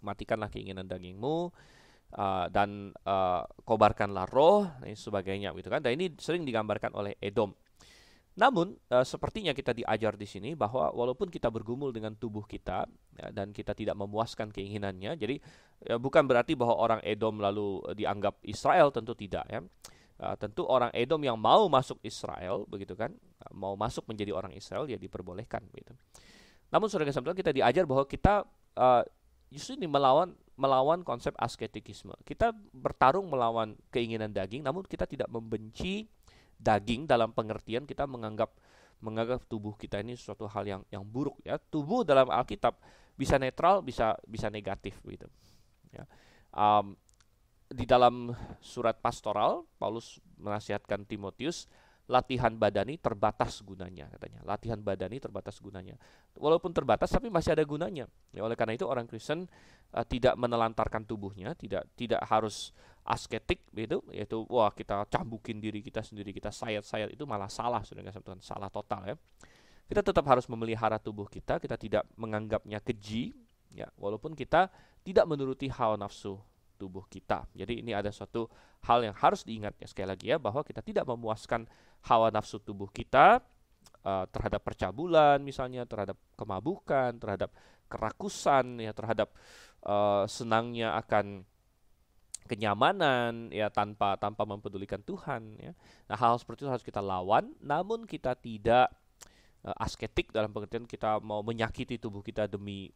Matikanlah keinginan dagingmu, dan kobarkanlah roh dan sebagainya gitu kan. Dan ini sering digambarkan oleh Edom. Namun sepertinya kita diajar di sini bahwa walaupun kita bergumul dengan tubuh kita ya, dan kita tidak memuaskan keinginannya, jadi bukan berarti bahwa orang Edom lalu dianggap Israel, tentu tidak ya. Tentu orang Edom yang mau masuk Israel begitu kan, mau masuk menjadi orang Israel ya diperbolehkan begitu. Namun saudara-saudara, kita diajar bahwa kita justru ini melawan konsep asketikisme. Kita bertarung melawan keinginan daging, namun kita tidak membenci daging dalam pengertian kita menganggap tubuh kita ini sesuatu hal yang buruk ya. Tubuh dalam Alkitab bisa netral, bisa negatif gitu. Ya. Di dalam surat pastoral Paulus menasihatkan Timotius, latihan badani terbatas gunanya katanya. Latihan badani terbatas gunanya. Walaupun terbatas tapi masih ada gunanya. Ya, oleh karena itu orang Kristen tidak menelantarkan tubuhnya, tidak harus asketik gitu, yaitu wah kita cambukin diri kita sendiri, kita sayat-sayat, itu malah salah, Tuhan, salah total ya. Kita tetap harus memelihara tubuh kita tidak menganggapnya keji ya, walaupun kita tidak menuruti hawa nafsu tubuh kita. Jadi ini ada suatu hal yang harus diingat ya, sekali lagi ya, bahwa kita tidak memuaskan hawa nafsu tubuh kita terhadap percabulan misalnya, terhadap kemabukan, terhadap kerakusan ya, terhadap senangnya akan kenyamanan ya, tanpa mempedulikan Tuhan ya. Nah, hal seperti itu harus kita lawan, namun kita tidak asketik dalam pengertian kita mau menyakiti tubuh kita demi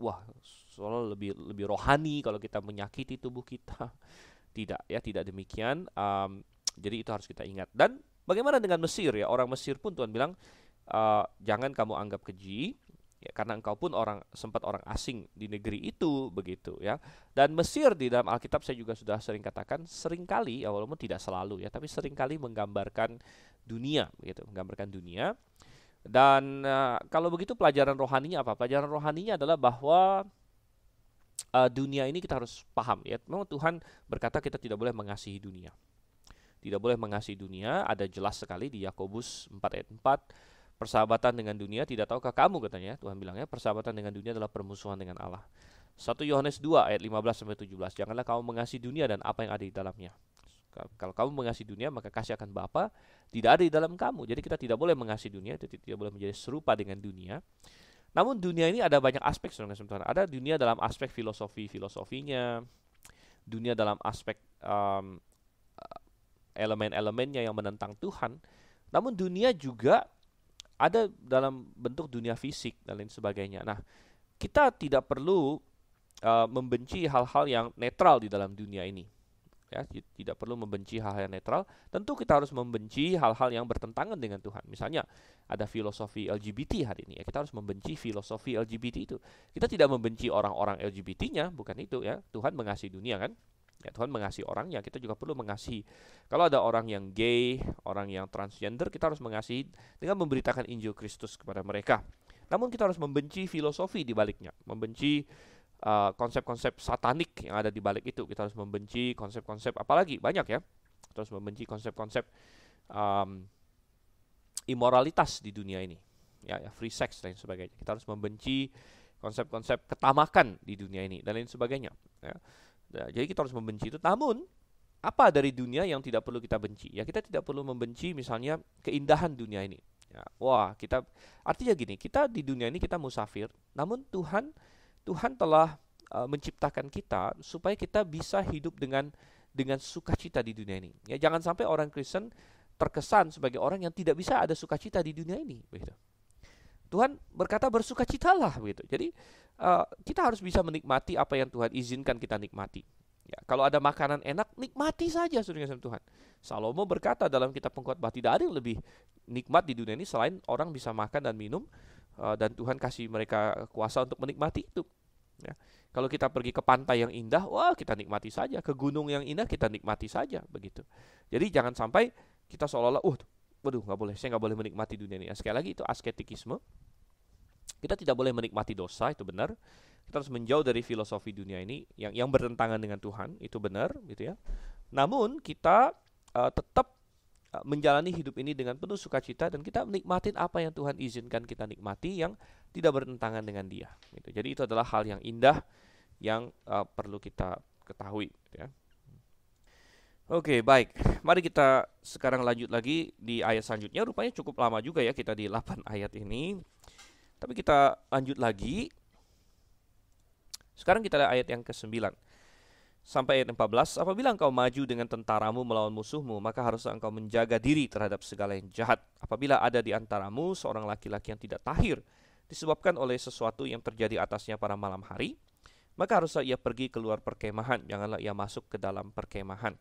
soal lebih rohani kalau kita menyakiti tubuh kita. Tidak ya, tidak demikian. Jadi itu harus kita ingat. Dan bagaimana dengan Mesir ya? Orang Mesir pun Tuhan bilang jangan kamu anggap keji. Ya, karena engkau pun sempat orang asing di negeri itu begitu ya. Dan Mesir di dalam Alkitab saya juga sudah sering katakan, seringkali ya, walaupun tidak selalu ya, tapi seringkali menggambarkan dunia begitu, menggambarkan dunia. Dan kalau begitu pelajaran rohaninya apa? Pelajaran rohaninya adalah bahwa dunia ini kita harus paham ya. Memang Tuhan berkata kita tidak boleh mengasihi dunia. Tidak boleh mengasihi dunia, ada jelas sekali di Yakobus 4 ayat 4. Persahabatan dengan dunia, tidak tahukah kamu katanya, Tuhan bilangnya, persahabatan dengan dunia adalah permusuhan dengan Allah. 1 Yohanes 2 ayat 15-17, janganlah kamu mengasihi dunia dan apa yang ada di dalamnya. Kalau kamu mengasihi dunia, maka kasih akan Bapa tidak ada di dalam kamu. Jadi kita tidak boleh mengasihi dunia, tidak boleh menjadi serupa dengan dunia. Namun dunia ini ada banyak aspek, saudara-saudara. Ada dunia dalam aspek filosofinya, dunia dalam aspek elemen-elemennya yang menentang Tuhan. Namun dunia juga ada dalam bentuk dunia fisik dan lain sebagainya. Nah, kita tidak perlu membenci hal-hal yang netral di dalam dunia ini. Ya, tidak perlu membenci hal-hal yang netral. Tentu kita harus membenci hal-hal yang bertentangan dengan Tuhan. Misalnya ada filosofi LGBT hari ini. Ya, kita harus membenci filosofi LGBT itu. Kita tidak membenci orang-orang LGBT-nya, bukan itu ya. Tuhan mengasihi dunia kan. Ya, Tuhan mengasihi orangnya, kita juga perlu mengasihi. Kalau ada orang yang gay, orang yang transgender, kita harus mengasihi dengan memberitakan Injil Kristus kepada mereka. Namun kita harus membenci filosofi di baliknya, membenci konsep-konsep satanik yang ada di balik itu. Kita harus membenci konsep-konsep, apalagi banyak ya. Kita harus membenci konsep-konsep imoralitas di dunia ini. Ya, free sex dan sebagainya. Kita harus membenci konsep-konsep ketamakan di dunia ini dan lain sebagainya. Ya. Nah, jadi kita harus membenci itu. Namun apa dari dunia yang tidak perlu kita benci? Ya, kita tidak perlu membenci misalnya keindahan dunia ini. Ya, kita artinya gini, kita di dunia ini kita musafir. Namun Tuhan telah menciptakan kita supaya kita bisa hidup dengan sukacita di dunia ini. Ya, jangan sampai orang Kristen terkesan sebagai orang yang tidak bisa ada sukacita di dunia ini. Begitu. Tuhan berkata bersukacitalah begitu. Jadi kita harus bisa menikmati apa yang Tuhan izinkan kita nikmati. Ya, kalau ada makanan enak, nikmati saja saudara Tuhan. Salomo berkata dalam kitab Pengkhotbah, tidak ada yang lebih nikmat di dunia ini selain orang bisa makan dan minum dan Tuhan kasih mereka kuasa untuk menikmati itu. Ya. Kalau kita pergi ke pantai yang indah, kita nikmati saja. Ke gunung yang indah kita nikmati saja begitu. Jadi jangan sampai kita seolah-olah, waduh, nggak boleh, saya nggak boleh menikmati dunia ini. Sekali lagi itu asketikisme. Kita tidak boleh menikmati dosa, itu benar. Kita harus menjauh dari filosofi dunia ini yang bertentangan dengan Tuhan, itu benar, gitu ya. Namun kita tetap menjalani hidup ini dengan penuh sukacita dan kita menikmati apa yang Tuhan izinkan kita nikmati yang tidak bertentangan dengan Dia. Gitu. Jadi itu adalah hal yang indah yang perlu kita ketahui. Gitu ya. Oke, baik. Mari kita sekarang lanjut lagi di ayat selanjutnya. Rupanya cukup lama juga ya kita di 8 ayat ini. Tapi kita lanjut lagi. Sekarang kita ada ayat yang ke-9 sampai ayat 14. Apabila engkau maju dengan tentaramu melawan musuhmu, maka haruslah engkau menjaga diri terhadap segala yang jahat. Apabila ada di antaramu seorang laki-laki yang tidak tahir, disebabkan oleh sesuatu yang terjadi atasnya pada malam hari, maka haruslah ia pergi keluar perkemahan, janganlah ia masuk ke dalam perkemahan.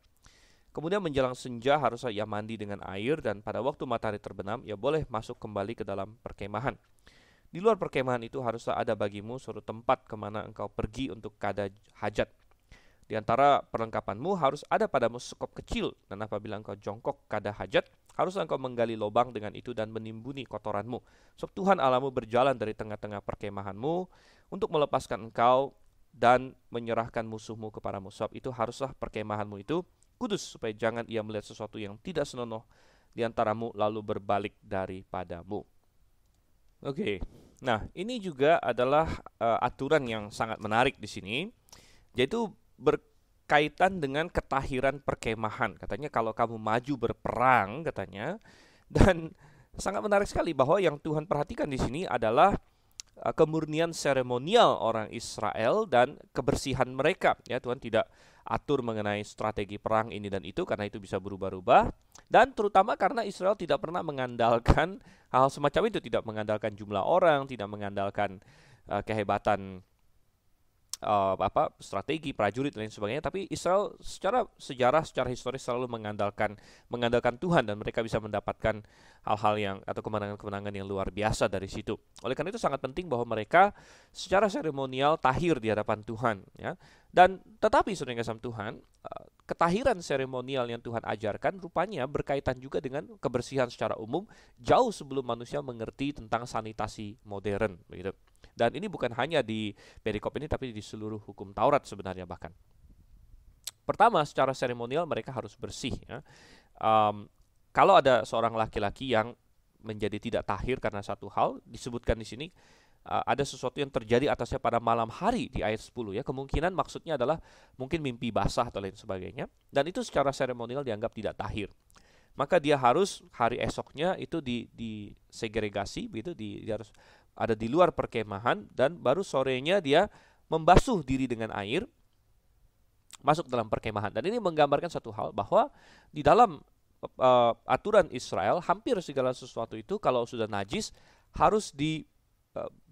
Kemudian menjelang senja haruslah ia mandi dengan air, dan pada waktu matahari terbenam ia boleh masuk kembali ke dalam perkemahan. Di luar perkemahan itu haruslah ada bagimu suatu tempat kemana engkau pergi untuk kada hajat. Di antara perlengkapanmu harus ada padamu sekop kecil, dan apabila engkau jongkok kada hajat, haruslah engkau menggali lubang dengan itu dan menimbuni kotoranmu. Sebab Tuhan Allahmu berjalan dari tengah-tengah perkemahanmu untuk melepaskan engkau dan menyerahkan musuhmu kepadamu. Sebab itu haruslah perkemahanmu itu kudus, supaya jangan ia melihat sesuatu yang tidak senonoh di antaramu lalu berbalik daripadamu. Oke. Nah, ini juga adalah aturan yang sangat menarik di sini, yaitu berkaitan dengan ketahiran perkemahan. Katanya kalau kamu maju berperang, katanya, dan sangat menarik sekali bahwa yang Tuhan perhatikan di sini adalah kemurnian seremonial orang Israel dan kebersihan mereka. Ya, Tuhan tidak atur mengenai strategi perang ini dan itu karena itu bisa berubah-ubah, dan terutama karena Israel tidak pernah mengandalkan hal semacam itu, tidak mengandalkan jumlah orang, tidak mengandalkan kehebatan strategi prajurit dan lain sebagainya, tapi Israel secara sejarah, secara historis selalu mengandalkan Tuhan, dan mereka bisa mendapatkan hal-hal yang atau kemenangan-kemenangan yang luar biasa dari situ. Oleh karena itu sangat penting bahwa mereka secara seremonial tahir di hadapan Tuhan, ya. Dan tetapi saudara yang kasih Tuhan, ketahiran seremonial yang Tuhan ajarkan rupanya berkaitan juga dengan kebersihan secara umum jauh sebelum manusia mengerti tentang sanitasi modern, begitu. Dan ini bukan hanya di perikop ini, tapi di seluruh hukum Taurat sebenarnya bahkan. Pertama, secara seremonial mereka harus bersih. Ya. Kalau ada seorang laki-laki yang menjadi tidak tahir karena satu hal, disebutkan di sini, ada sesuatu yang terjadi atasnya pada malam hari di ayat 10. Ya. Kemungkinan maksudnya adalah mungkin mimpi basah atau lain sebagainya. Dan itu secara seremonial dianggap tidak tahir. Maka dia harus hari esoknya itu disegregasi, begitu, dia harus ada di luar perkemahan, dan baru sorenya dia membasuh diri dengan air, masuk dalam perkemahan. Dan ini menggambarkan satu hal, bahwa di dalam aturan Israel, hampir segala sesuatu itu kalau sudah najis harus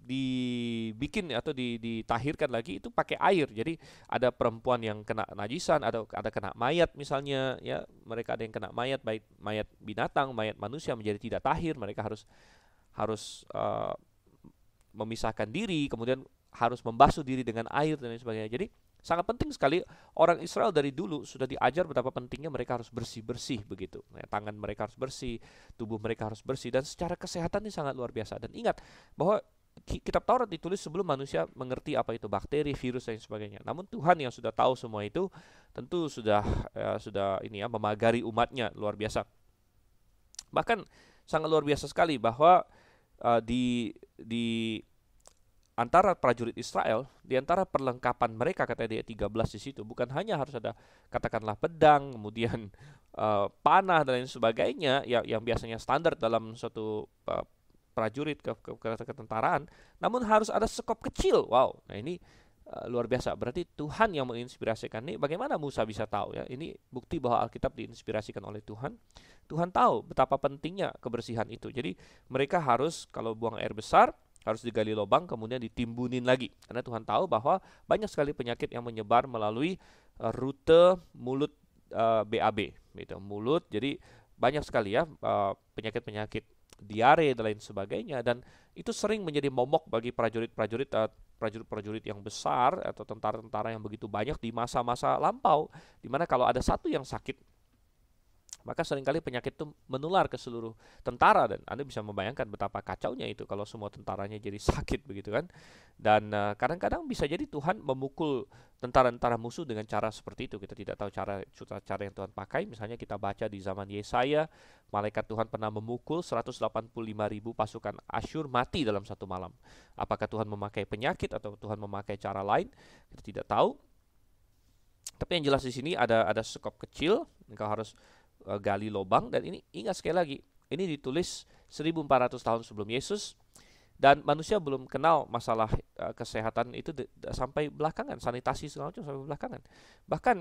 dibikin atau ditahirkan lagi itu pakai air. Jadi ada perempuan yang kena najisan, ada kena mayat misalnya, ya, mereka ada yang kena mayat, baik mayat binatang, mayat manusia menjadi tidak tahir, mereka harus memisahkan diri, kemudian harus membasuh diri dengan air dan lain sebagainya. Jadi sangat penting sekali, orang Israel dari dulu sudah diajar betapa pentingnya mereka harus bersih-bersih begitu. Tangan mereka harus bersih, tubuh mereka harus bersih, dan secara kesehatan ini sangat luar biasa. Dan ingat bahwa kitab Taurat ditulis sebelum manusia mengerti apa itu bakteri, virus dan sebagainya. Namun Tuhan yang sudah tahu semua itu tentu sudah memagari umatnya luar biasa. Bahkan sangat luar biasa sekali bahwa di antara prajurit Israel, di antara perlengkapan mereka, katanya di ayat 13 di situ, bukan hanya harus ada katakanlah pedang, kemudian panah dan lain sebagainya yang biasanya standar dalam suatu prajurit ketentaraan, namun harus ada sekop kecil. Wow, nah ini luar biasa. Berarti Tuhan yang menginspirasikan ini. Bagaimana Musa bisa tahu, ya? Ini bukti bahwa Alkitab diinspirasikan oleh Tuhan. Tuhan tahu betapa pentingnya kebersihan itu. Jadi mereka harus, kalau buang air besar, harus digali lubang kemudian ditimbunin lagi. Karena Tuhan tahu bahwa banyak sekali penyakit yang menyebar melalui rute mulut BAB, gitu. Mulut. Jadi banyak sekali ya penyakit-penyakit diare dan lain sebagainya, dan itu sering menjadi momok bagi prajurit yang besar atau tentara-tentara yang begitu banyak di masa-masa lampau, di mana kalau ada satu yang sakit, maka seringkali penyakit itu menular ke seluruh tentara, dan Anda bisa membayangkan betapa kacaunya itu kalau semua tentaranya jadi sakit begitu kan. Dan kadang-kadang bisa jadi Tuhan memukul tentara-tentara musuh dengan cara seperti itu. Kita tidak tahu cara yang Tuhan pakai. Misalnya kita baca di zaman Yesaya, malaikat Tuhan pernah memukul 185.000 pasukan Asyur mati dalam satu malam. Apakah Tuhan memakai penyakit atau Tuhan memakai cara lain? Kita tidak tahu. Tapi yang jelas di sini ada sekop kecil, engkau harus gali lubang, dan ini ingat sekali lagi, ini ditulis 1400 tahun sebelum Yesus, dan manusia belum kenal masalah kesehatan itu sampai belakangan, sanitasi segala macam sampai belakangan. Bahkan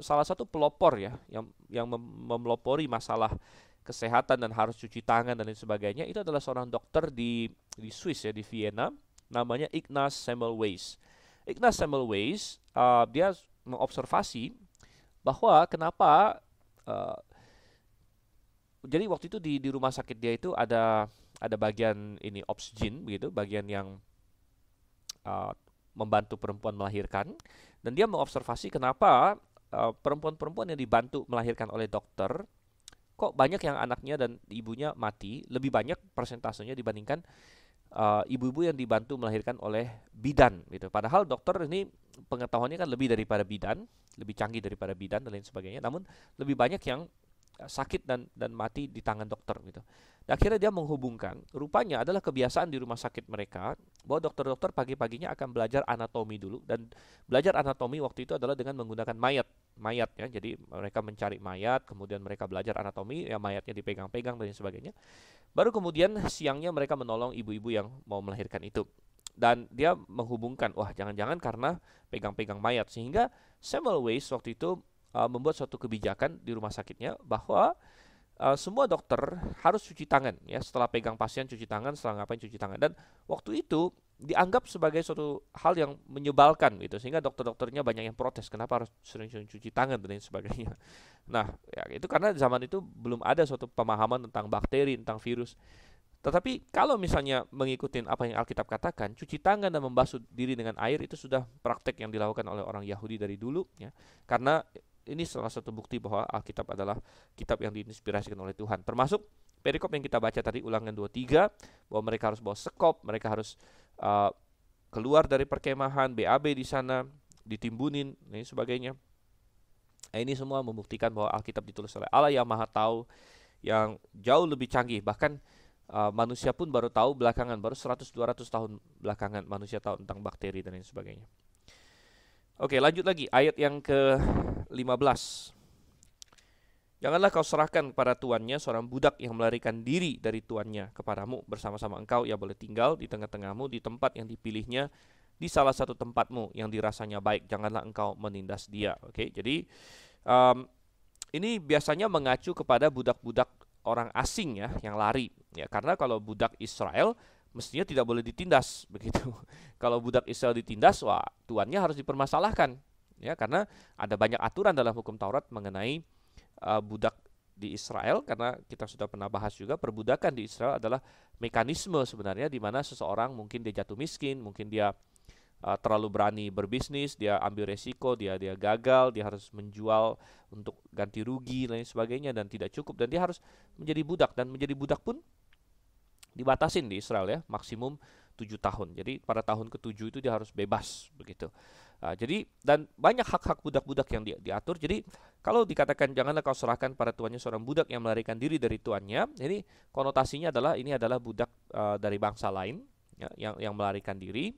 salah satu pelopor ya yang memelopori masalah kesehatan dan harus cuci tangan dan lain sebagainya, itu adalah seorang dokter di Swiss ya, di Vienna, namanya Ignaz Semmelweis. Ignaz Semmelweis dia mengobservasi bahwa kenapa jadi waktu itu di rumah sakit dia itu ada bagian ini obsgyn begitu, bagian yang membantu perempuan melahirkan, dan dia mengobservasi kenapa perempuan-perempuan yang dibantu melahirkan oleh dokter kok banyak yang anaknya dan ibunya mati, lebih banyak persentasenya dibandingkan ibu-ibu yang dibantu melahirkan oleh bidan gitu. Padahal dokter ini pengetahuannya kan lebih daripada bidan, lebih canggih daripada bidan dan lain sebagainya, namun lebih banyak yang sakit dan mati di tangan dokter gitu. Dan akhirnya dia menghubungkan, rupanya adalah kebiasaan di rumah sakit mereka bahwa dokter-dokter pagi-paginya akan belajar anatomi dulu, dan belajar anatomi waktu itu adalah dengan menggunakan mayat ya. Jadi mereka mencari mayat, kemudian mereka belajar anatomi, ya mayatnya dipegang-pegang dan sebagainya. Baru kemudian siangnya mereka menolong ibu-ibu yang mau melahirkan itu. Dan dia menghubungkan, wah jangan-jangan karena pegang-pegang mayat, sehingga Semmelweis waktu itu membuat suatu kebijakan di rumah sakitnya bahwa semua dokter harus cuci tangan ya, setelah pegang pasien cuci tangan, setelah ngapain cuci tangan. Dan waktu itu dianggap sebagai suatu hal yang menyebalkan gitu, sehingga dokter-dokternya banyak yang protes, kenapa harus sering-sering cuci tangan dan lain sebagainya. Nah, ya itu karena zaman itu belum ada suatu pemahaman tentang bakteri, tentang virus. Tetapi kalau misalnya mengikuti apa yang Alkitab katakan, cuci tangan dan membasuh diri dengan air itu sudah praktek yang dilakukan oleh orang Yahudi dari dulu ya. Karena ini salah satu bukti bahwa Alkitab adalah kitab yang diinspirasikan oleh Tuhan. Termasuk perikop yang kita baca tadi, Ulangan 23, bahwa mereka harus bawa sekop, mereka harus keluar dari perkemahan, BAB di sana, ditimbunin, dan sebagainya. Nah, ini semua membuktikan bahwa Alkitab ditulis oleh Allah yang Maha Tahu, yang jauh lebih canggih. Bahkan manusia pun baru tahu belakangan, baru 100-200 tahun belakangan manusia tahu tentang bakteri dan lain sebagainya. Oke, lanjut lagi ayat yang ke-15. Janganlah kau serahkan kepada tuannya seorang budak yang melarikan diri dari tuannya kepadamu. Bersama-sama engkau ia boleh tinggal di tengah-tengahmu di tempat yang dipilihnya, di salah satu tempatmu yang dirasanya baik. Janganlah engkau menindas dia. Oke, jadi ini biasanya mengacu kepada budak-budak orang asing ya yang lari. Ya, karena kalau budak Israel mestinya tidak boleh ditindas begitu. Kalau budak Israel ditindas, wah tuannya harus dipermasalahkan ya, karena ada banyak aturan dalam hukum Taurat mengenai budak di Israel, karena kita sudah pernah bahas juga perbudakan di Israel adalah mekanisme sebenarnya di mana seseorang mungkin dia jatuh miskin, mungkin dia terlalu berani berbisnis, dia ambil resiko, dia gagal, dia harus menjual untuk ganti rugi dan lain sebagainya, dan tidak cukup, dan dia harus menjadi budak, dan menjadi budak pun dibatasin di Israel ya, maksimum 7 tahun. Jadi pada tahun ke-7 itu dia harus bebas begitu. Jadi dan banyak hak-hak budak-budak yang diatur. Jadi kalau dikatakan janganlah kau serahkan pada tuannya seorang budak yang melarikan diri dari tuannya, jadi konotasinya adalah ini adalah budak dari bangsa lain ya, yang melarikan diri.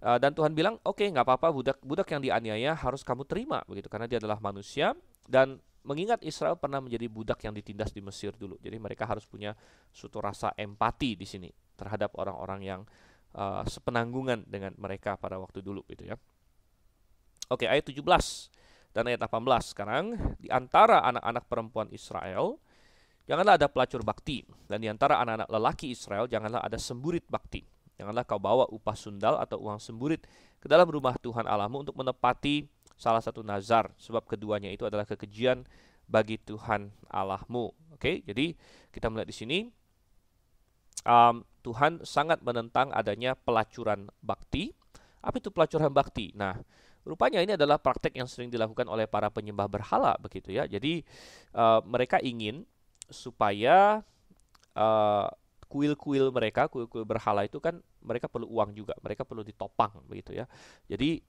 Dan Tuhan bilang, oke, nggak apa-apa, budak yang dianiaya harus kamu terima begitu, karena dia adalah manusia. Dan mengingat Israel pernah menjadi budak yang ditindas di Mesir dulu, jadi mereka harus punya suatu rasa empati di sini terhadap orang-orang yang sepenanggungan dengan mereka pada waktu dulu gitu ya. Oke, ayat 17 dan ayat 18 sekarang. Di antara anak-anak perempuan Israel janganlah ada pelacur bakti, dan di antara anak-anak lelaki Israel janganlah ada semburit bakti. Janganlah kau bawa upah sundal atau uang semburit ke dalam rumah Tuhan Allahmu untuk menepati salah satu nazar, sebab keduanya itu adalah kekejian bagi Tuhan Allahmu. Oke, jadi kita melihat di sini Tuhan sangat menentang adanya pelacuran bakti. Apa itu pelacuran bakti? Nah, rupanya ini adalah praktek yang sering dilakukan oleh para penyembah berhala begitu ya. Jadi mereka ingin supaya uh, kuil-kuil mereka, kuil-kuil berhala itu kan mereka perlu uang juga, mereka perlu ditopang begitu ya. Jadi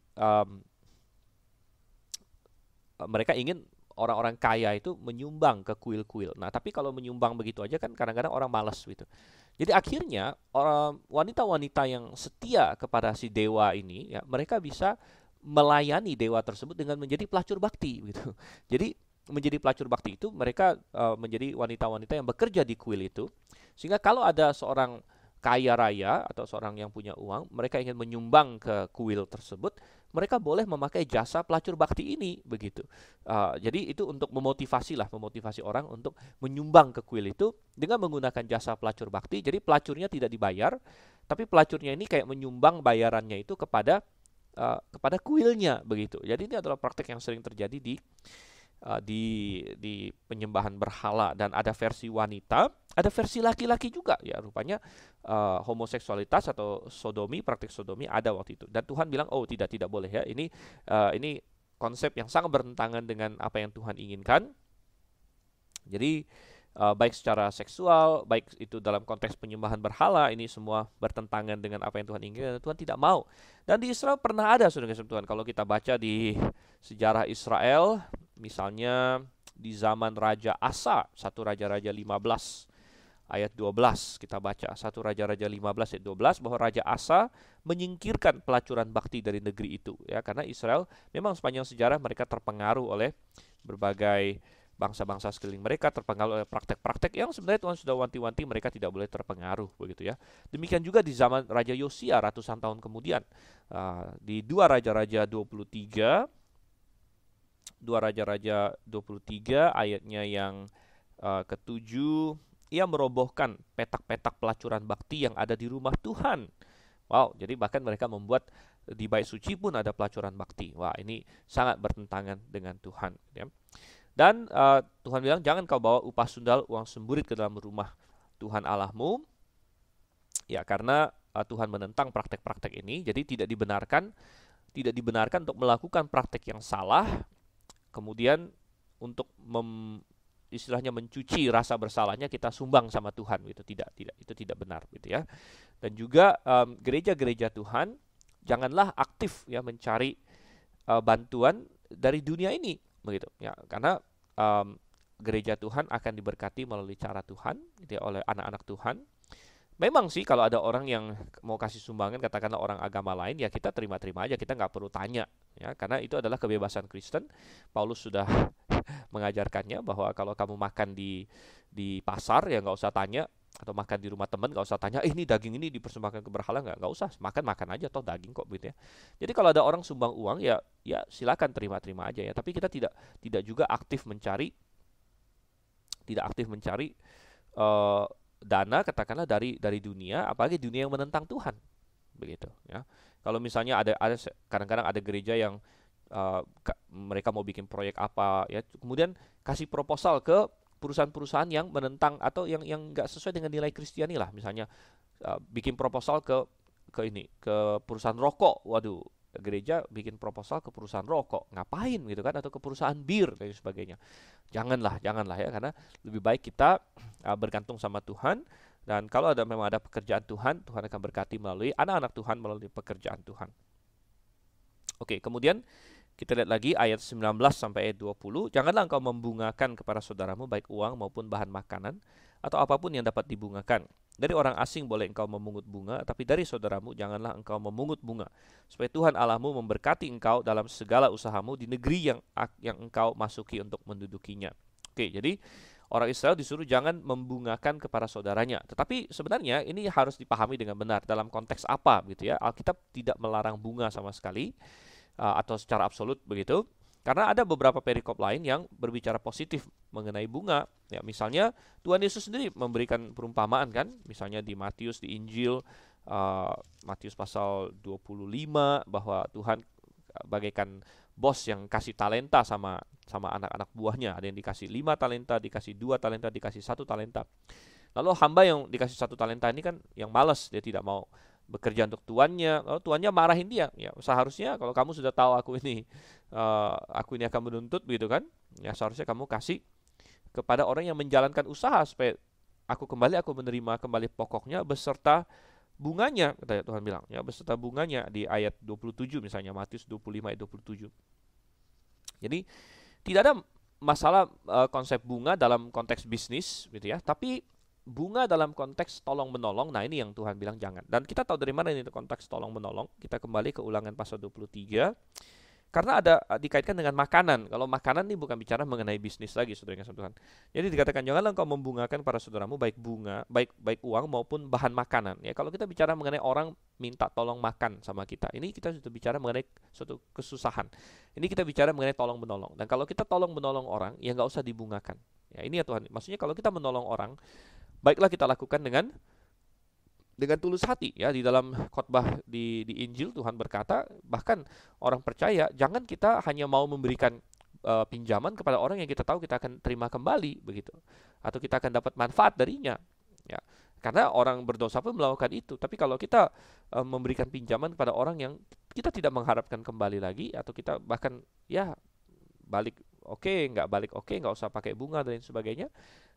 mereka ingin orang-orang kaya itu menyumbang ke kuil-kuil. Nah, tapi kalau menyumbang begitu aja kan kadang-kadang orang malas gitu. Jadi akhirnya orang wanita-wanita yang setia kepada si dewa ini, ya, mereka bisa melayani dewa tersebut dengan menjadi pelacur bakti, gitu. Jadi menjadi pelacur bakti itu mereka menjadi wanita-wanita yang bekerja di kuil itu, sehingga kalau ada seorang kaya raya atau seorang yang punya uang, mereka ingin menyumbang ke kuil tersebut, mereka boleh memakai jasa pelacur bakti ini begitu. Jadi itu untuk memotivasi orang untuk menyumbang ke kuil itu dengan menggunakan jasa pelacur bakti. Jadi pelacurnya tidak dibayar, tapi pelacurnya ini kayak menyumbang bayarannya itu kepada kuilnya begitu. Jadi ini adalah praktek yang sering terjadi di penyembahan berhala, dan ada versi wanita, ada versi laki-laki juga ya. Rupanya homoseksualitas atau sodomi, praktik sodomi ada waktu itu. Dan Tuhan bilang, oh tidak boleh ya. Ini konsep yang sangat bertentangan dengan apa yang Tuhan inginkan. Jadi baik secara seksual, baik itu dalam konteks penyembahan berhala, ini semua bertentangan dengan apa yang Tuhan inginkan, dan Tuhan tidak mau. Dan di Israel pernah ada, saudara Tuhan, kalau kita baca di sejarah Israel, misalnya di zaman Raja Asa, 1 Raja-Raja 15 ayat 12, kita baca 1 Raja-Raja 15 ayat 12 bahwa Raja Asa menyingkirkan pelacuran bakti dari negeri itu ya, karena Israel memang sepanjang sejarah mereka terpengaruh oleh berbagai bangsa-bangsa sekeliling mereka, terpengaruh oleh praktek-praktek yang sebenarnya Tuhan sudah wanti-wanti mereka tidak boleh terpengaruh begitu ya. Demikian juga di zaman Raja Yosia ratusan tahun kemudian, di 2 Raja-Raja 23 ayatnya yang ke-7, ia merobohkan petak-petak pelacuran bakti yang ada di rumah Tuhan. Wow, jadi bahkan mereka membuat di bait suci pun ada pelacuran bakti. Wah, ini sangat bertentangan dengan Tuhan ya. Dan Tuhan bilang, jangan kau bawa upah sundal uang semburit ke dalam rumah Tuhan Allahmu, ya, karena Tuhan menentang praktek-praktek ini. Jadi tidak dibenarkan untuk melakukan praktek yang salah, kemudian untuk istilahnya mencuci rasa bersalahnya kita sumbang sama Tuhan gitu. Itu tidak benar gitu ya. Dan juga gereja-gereja Tuhan janganlah aktif ya mencari bantuan dari dunia ini begitu ya, karena gereja Tuhan akan diberkati melalui cara Tuhan gitu ya, oleh anak-anak Tuhan. Memang sih kalau ada orang yang mau kasih sumbangan, katakanlah orang agama lain, ya kita terima-terima aja, kita nggak perlu tanya ya, karena itu adalah kebebasan Kristen. Paulus sudah mengajarkannya bahwa kalau kamu makan di pasar ya nggak usah tanya, atau makan di rumah teman nggak usah tanya, ini daging ini dipersembahkan ke berhala, nggak usah, makan aja, toh daging kok gitu ya. Jadi kalau ada orang sumbang uang ya silakan terima-terima aja ya, tapi kita tidak juga aktif mencari dana katakanlah dari dunia, apalagi dunia yang menentang Tuhan begitu ya. Kalau misalnya ada kadang-kadang ada gereja yang mereka mau bikin proyek apa ya, kemudian kasih proposal ke perusahaan-perusahaan yang menentang atau yang nggak sesuai dengan nilai Kristiani lah, misalnya bikin proposal ke perusahaan rokok. Waduh, gereja bikin proposal ke perusahaan rokok, ngapain gitu kan, atau ke perusahaan bir dan sebagainya. Janganlah ya, karena lebih baik kita bergantung sama Tuhan, dan kalau memang ada pekerjaan Tuhan akan berkati melalui anak-anak Tuhan, melalui pekerjaan Tuhan. Oke, kemudian kita lihat lagi ayat 19 sampai ayat 20. Janganlah engkau membungakan kepada saudaramu baik uang maupun bahan makanan atau apapun yang dapat dibungakan. Dari orang asing boleh engkau memungut bunga, tapi dari saudaramu janganlah engkau memungut bunga, supaya Tuhan Allahmu memberkati engkau dalam segala usahamu di negeri yang engkau masuki untuk mendudukinya. Oke, jadi orang Israel disuruh jangan membungakan kepada saudaranya. Tetapi sebenarnya ini harus dipahami dengan benar dalam konteks apa gitu ya. Alkitab tidak melarang bunga sama sekali, atau secara absolut begitu, karena ada beberapa perikop lain yang berbicara positif mengenai bunga ya. Misalnya Tuhan Yesus sendiri memberikan perumpamaan kan, misalnya di Matius, di Injil Matius pasal 25, bahwa Tuhan bagaikan bos yang kasih talenta sama anak-anak buahnya. Ada yang dikasih 5 talenta, dikasih 2 talenta, dikasih 1 talenta. Lalu hamba yang dikasih 1 talenta ini kan yang malas, dia tidak mau bekerja untuk tuannya, lalu tuannya marahin dia. Ya, seharusnya kalau kamu sudah tahu aku ini akan menuntut begitu kan? Ya, seharusnya kamu kasih kepada orang yang menjalankan usaha supaya aku menerima kembali pokoknya beserta bunganya, kata Tuhan bilang, ya, beserta bunganya di ayat 27 misalnya, Matius 25 ayat 27. Jadi tidak ada masalah konsep bunga dalam konteks bisnis gitu ya, tapi bunga dalam konteks tolong menolong, nah ini yang Tuhan bilang jangan. Dan kita tahu dari mana ini konteks tolong menolong. Kita kembali ke Ulangan pasal 23. Karena ada dikaitkan dengan makanan. Kalau makanan ini bukan bicara mengenai bisnis lagi, saudara yang kasih Tuhan. Jadi dikatakan janganlah engkau membungakan para saudaramu baik bunga, baik uang maupun bahan makanan. Ya, kalau kita bicara mengenai orang minta tolong makan sama kita, ini kita sudah bicara mengenai suatu kesusahan. Ini kita bicara mengenai tolong menolong. Dan kalau kita tolong menolong orang, ya nggak usah dibungakan. Ya, ini ya Tuhan. Maksudnya kalau kita menolong orang, baiklah kita lakukan dengan tulus hati. Ya, di dalam khotbah di Injil Tuhan berkata, bahkan orang percaya jangan kita hanya mau memberikan pinjaman kepada orang yang kita tahu kita akan terima kembali begitu, atau kita akan dapat manfaat darinya. Ya, karena orang berdosa pun melakukan itu. Tapi kalau kita memberikan pinjaman kepada orang yang kita tidak mengharapkan kembali lagi, atau kita bahkan ya balik oke, nggak usah pakai bunga dan sebagainya.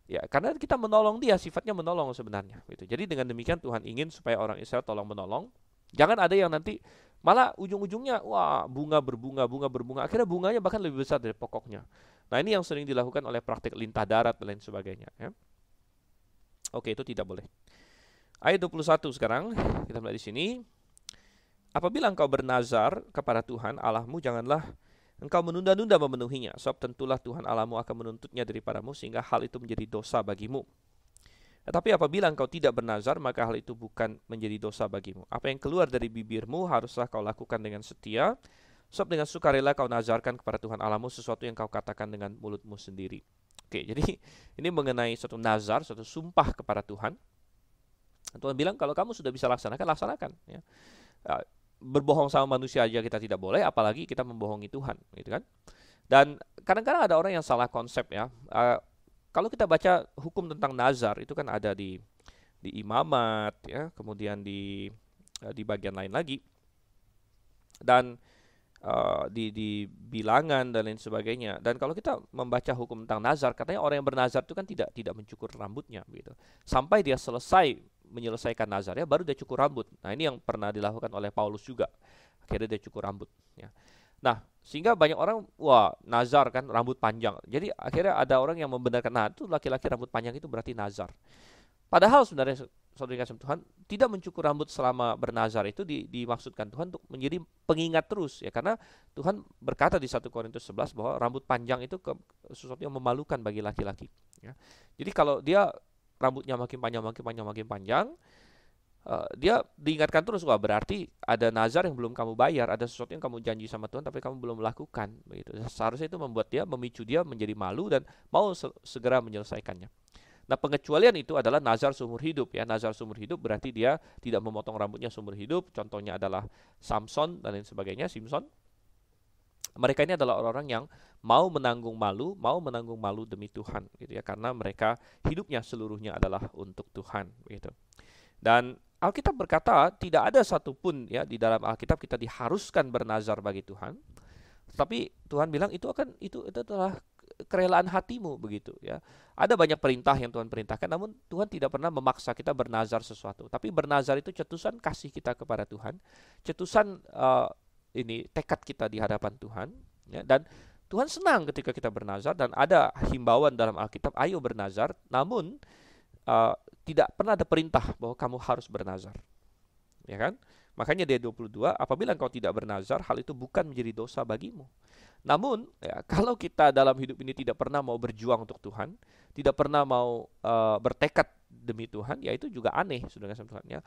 Ya, karena kita menolong dia, sifatnya menolong sebenarnya. Gitu. Jadi dengan demikian Tuhan ingin supaya orang Israel tolong menolong. Jangan ada yang nanti malah ujung-ujungnya, wah bunga berbunga, akhirnya bunganya bahkan lebih besar dari pokoknya. Nah ini yang sering dilakukan oleh praktik lintah darat dan lain sebagainya. Ya. Oke, itu tidak boleh. Ayat 21 sekarang, kita mulai di sini. Apabila engkau bernazar kepada Tuhan Allahmu, janganlah engkau menunda-nunda memenuhinya, sebab tentulah Tuhan Allahmu akan menuntutnya daripadamu, sehingga hal itu menjadi dosa bagimu. Tetapi apabila engkau tidak bernazar, maka hal itu bukan menjadi dosa bagimu. Apa yang keluar dari bibirmu haruslah kau lakukan dengan setia, sebab dengan sukarela kau nazarkan kepada Tuhan Allahmu sesuatu yang kau katakan dengan mulutmu sendiri. Oke, jadi ini mengenai suatu nazar, suatu sumpah kepada Tuhan. Tuhan bilang kalau kamu sudah bisa laksanakan. Ya. Berbohong sama manusia aja kita tidak boleh, apalagi kita membohongi Tuhan, gitu kan? Dan kadang-kadang ada orang yang salah konsep ya. Kalau kita baca hukum tentang nazar itu kan ada di Imamat, ya, kemudian di bagian lain lagi, dan di Bilangan dan lain sebagainya. Dan kalau kita membaca hukum tentang nazar, katanya orang yang bernazar itu kan tidak mencukur rambutnya, gitu. Sampai dia menyelesaikan nazarnya, baru dia cukur rambut. Nah ini yang pernah dilakukan oleh Paulus juga. Akhirnya dia cukur rambut. Ya. Nah sehingga banyak orang, wah nazar kan rambut panjang. Jadi akhirnya ada orang yang membenarkan, nah itu laki-laki rambut panjang itu berarti nazar. Padahal sebenarnya saudara kasih Tuhan, tidak mencukur rambut selama bernazar itu dimaksudkan Tuhan untuk menjadi pengingat terus. Ya, karena Tuhan berkata di 1 Korintus 11 bahwa rambut panjang itu sesuatu yang memalukan bagi laki-laki. Ya. Jadi kalau dia rambutnya makin panjang, dia diingatkan terus, wah berarti ada nazar yang belum kamu bayar, ada sesuatu yang kamu janji sama Tuhan tapi kamu belum melakukan. Begitu. Seharusnya itu memicu dia menjadi malu dan mau segera menyelesaikannya. Nah pengecualian itu adalah nazar seumur hidup. Ya, nazar seumur hidup berarti dia tidak memotong rambutnya seumur hidup. Contohnya adalah Samson dan lain sebagainya, Simpson. Mereka ini adalah orang-orang yang mau menanggung malu demi Tuhan, gitu ya, karena mereka hidupnya seluruhnya adalah untuk Tuhan, gitu. Dan Alkitab berkata tidak ada satupun ya di dalam Alkitab kita diharuskan bernazar bagi Tuhan, tapi Tuhan bilang itu adalah kerelaan hatimu, begitu ya. Ada banyak perintah yang Tuhan perintahkan, namun Tuhan tidak pernah memaksa kita bernazar sesuatu. Tapi bernazar itu cetusan kasih kita kepada Tuhan, cetusan ini tekad kita di hadapan Tuhan, ya, dan Tuhan senang ketika kita bernazar, dan ada himbauan dalam Alkitab, ayo bernazar, namun tidak pernah ada perintah bahwa kamu harus bernazar, ya kan? Makanya di ayat 22, apabila engkau tidak bernazar, hal itu bukan menjadi dosa bagimu. Namun, ya, kalau kita dalam hidup ini tidak pernah mau berjuang untuk Tuhan, tidak pernah mau bertekad demi Tuhan, ya itu juga aneh, saudara Tuhan, ya.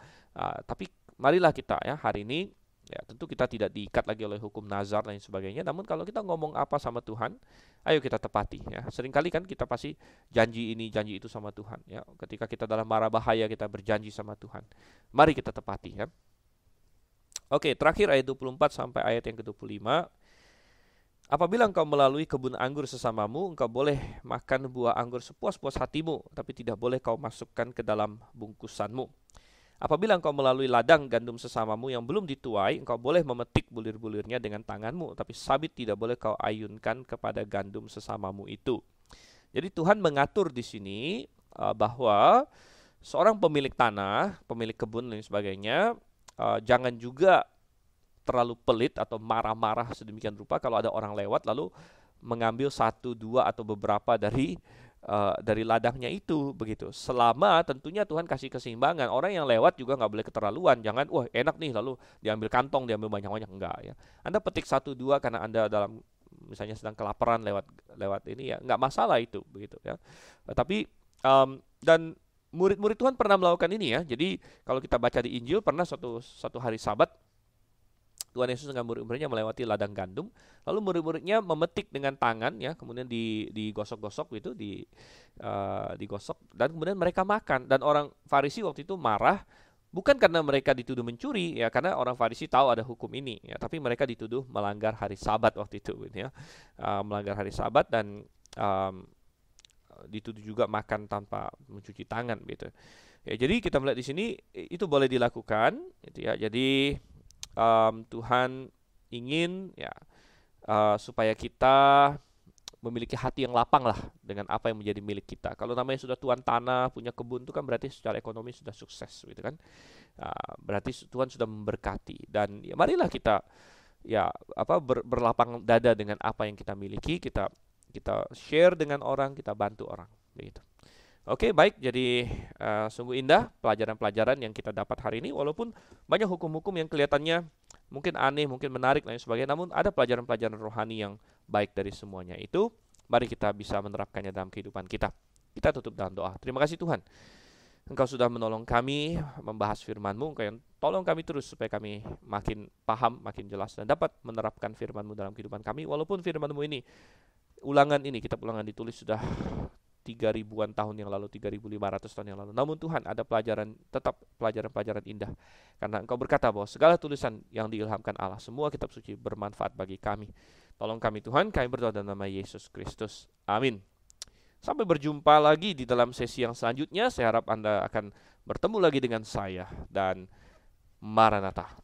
Tapi marilah kita ya hari ini, ya tentu kita tidak diikat lagi oleh hukum nazar dan sebagainya. Namun kalau kita ngomong apa sama Tuhan, ayo kita tepati. Ya, seringkali kan kita pasti janji ini, janji itu sama Tuhan. Ya, ketika kita dalam mara bahaya kita berjanji sama Tuhan. Mari kita tepati. Ya. Oke, terakhir ayat 24 sampai ayat yang ke-25. Apabila engkau melalui kebun anggur sesamamu, engkau boleh makan buah anggur sepuas-puas hatimu, tapi tidak boleh kau masukkan ke dalam bungkusanmu. Apabila engkau melalui ladang gandum sesamamu yang belum dituai, engkau boleh memetik bulir-bulirnya dengan tanganmu, tapi sabit tidak boleh kau ayunkan kepada gandum sesamamu itu. Jadi Tuhan mengatur di sini bahwa seorang pemilik tanah, pemilik kebun dan sebagainya, jangan juga terlalu pelit atau marah-marah sedemikian rupa kalau ada orang lewat lalu mengambil satu, dua atau beberapa dari ladangnya itu begitu. Selama tentunya Tuhan kasih keseimbangan. Orang yang lewat juga nggak boleh keterlaluan. Jangan, wah enak nih lalu diambil kantong, diambil banyak-banyak, enggak ya. Anda petik satu dua karena Anda dalam misalnya sedang kelaparan lewat ini ya, nggak masalah itu begitu ya. Tapi dan murid-murid Tuhan pernah melakukan ini ya. Jadi kalau kita baca di Injil pernah suatu hari Sabat Tuhan Yesus dengan murid-muridnya melewati ladang gandum, lalu murid-muridnya memetik dengan tangan ya, kemudian digosok-gosok gitu, digosok dan kemudian mereka makan. Dan orang Farisi waktu itu marah bukan karena mereka dituduh mencuri ya, karena orang Farisi tahu ada hukum ini ya, tapi mereka dituduh melanggar hari Sabat waktu itu gitu ya. Melanggar hari Sabat dan dituduh juga makan tanpa mencuci tangan gitu. Ya, jadi kita melihat di sini itu boleh dilakukan gitu ya. Jadi Tuhan ingin ya supaya kita memiliki hati yang lapang lah dengan apa yang menjadi milik kita. Kalau namanya sudah tuan tanah, punya kebun itu kan berarti secara ekonomi sudah sukses gitu kan. Berarti Tuhan sudah memberkati dan ya marilah kita ya berlapang dada dengan apa yang kita miliki, kita share dengan orang, kita bantu orang begitu. Oke, baik. Jadi sungguh indah pelajaran-pelajaran yang kita dapat hari ini. Walaupun banyak hukum-hukum yang kelihatannya mungkin aneh, mungkin menarik, dan sebagainya. Namun ada pelajaran-pelajaran rohani yang baik dari semuanya itu. Mari kita bisa menerapkannya dalam kehidupan kita. Kita tutup dalam doa. Terima kasih Tuhan. Engkau sudah menolong kami membahas firman-Mu. Engkau yang tolong kami terus supaya kami makin paham, makin jelas, dan dapat menerapkan firman-Mu dalam kehidupan kami. Walaupun firman-Mu ini, kitab ulangan ditulis sudah 3.000-an tahun yang lalu, 3.500 tahun yang lalu. Namun Tuhan ada tetap pelajaran-pelajaran indah. Karena Engkau berkata bahwa segala tulisan yang diilhamkan Allah, semua kitab suci bermanfaat bagi kami. Tolong kami Tuhan, kami berdoa dalam nama Yesus Kristus. Amin. Sampai berjumpa lagi di dalam sesi yang selanjutnya. Saya harap Anda akan bertemu lagi dengan saya. Dan Maranatha.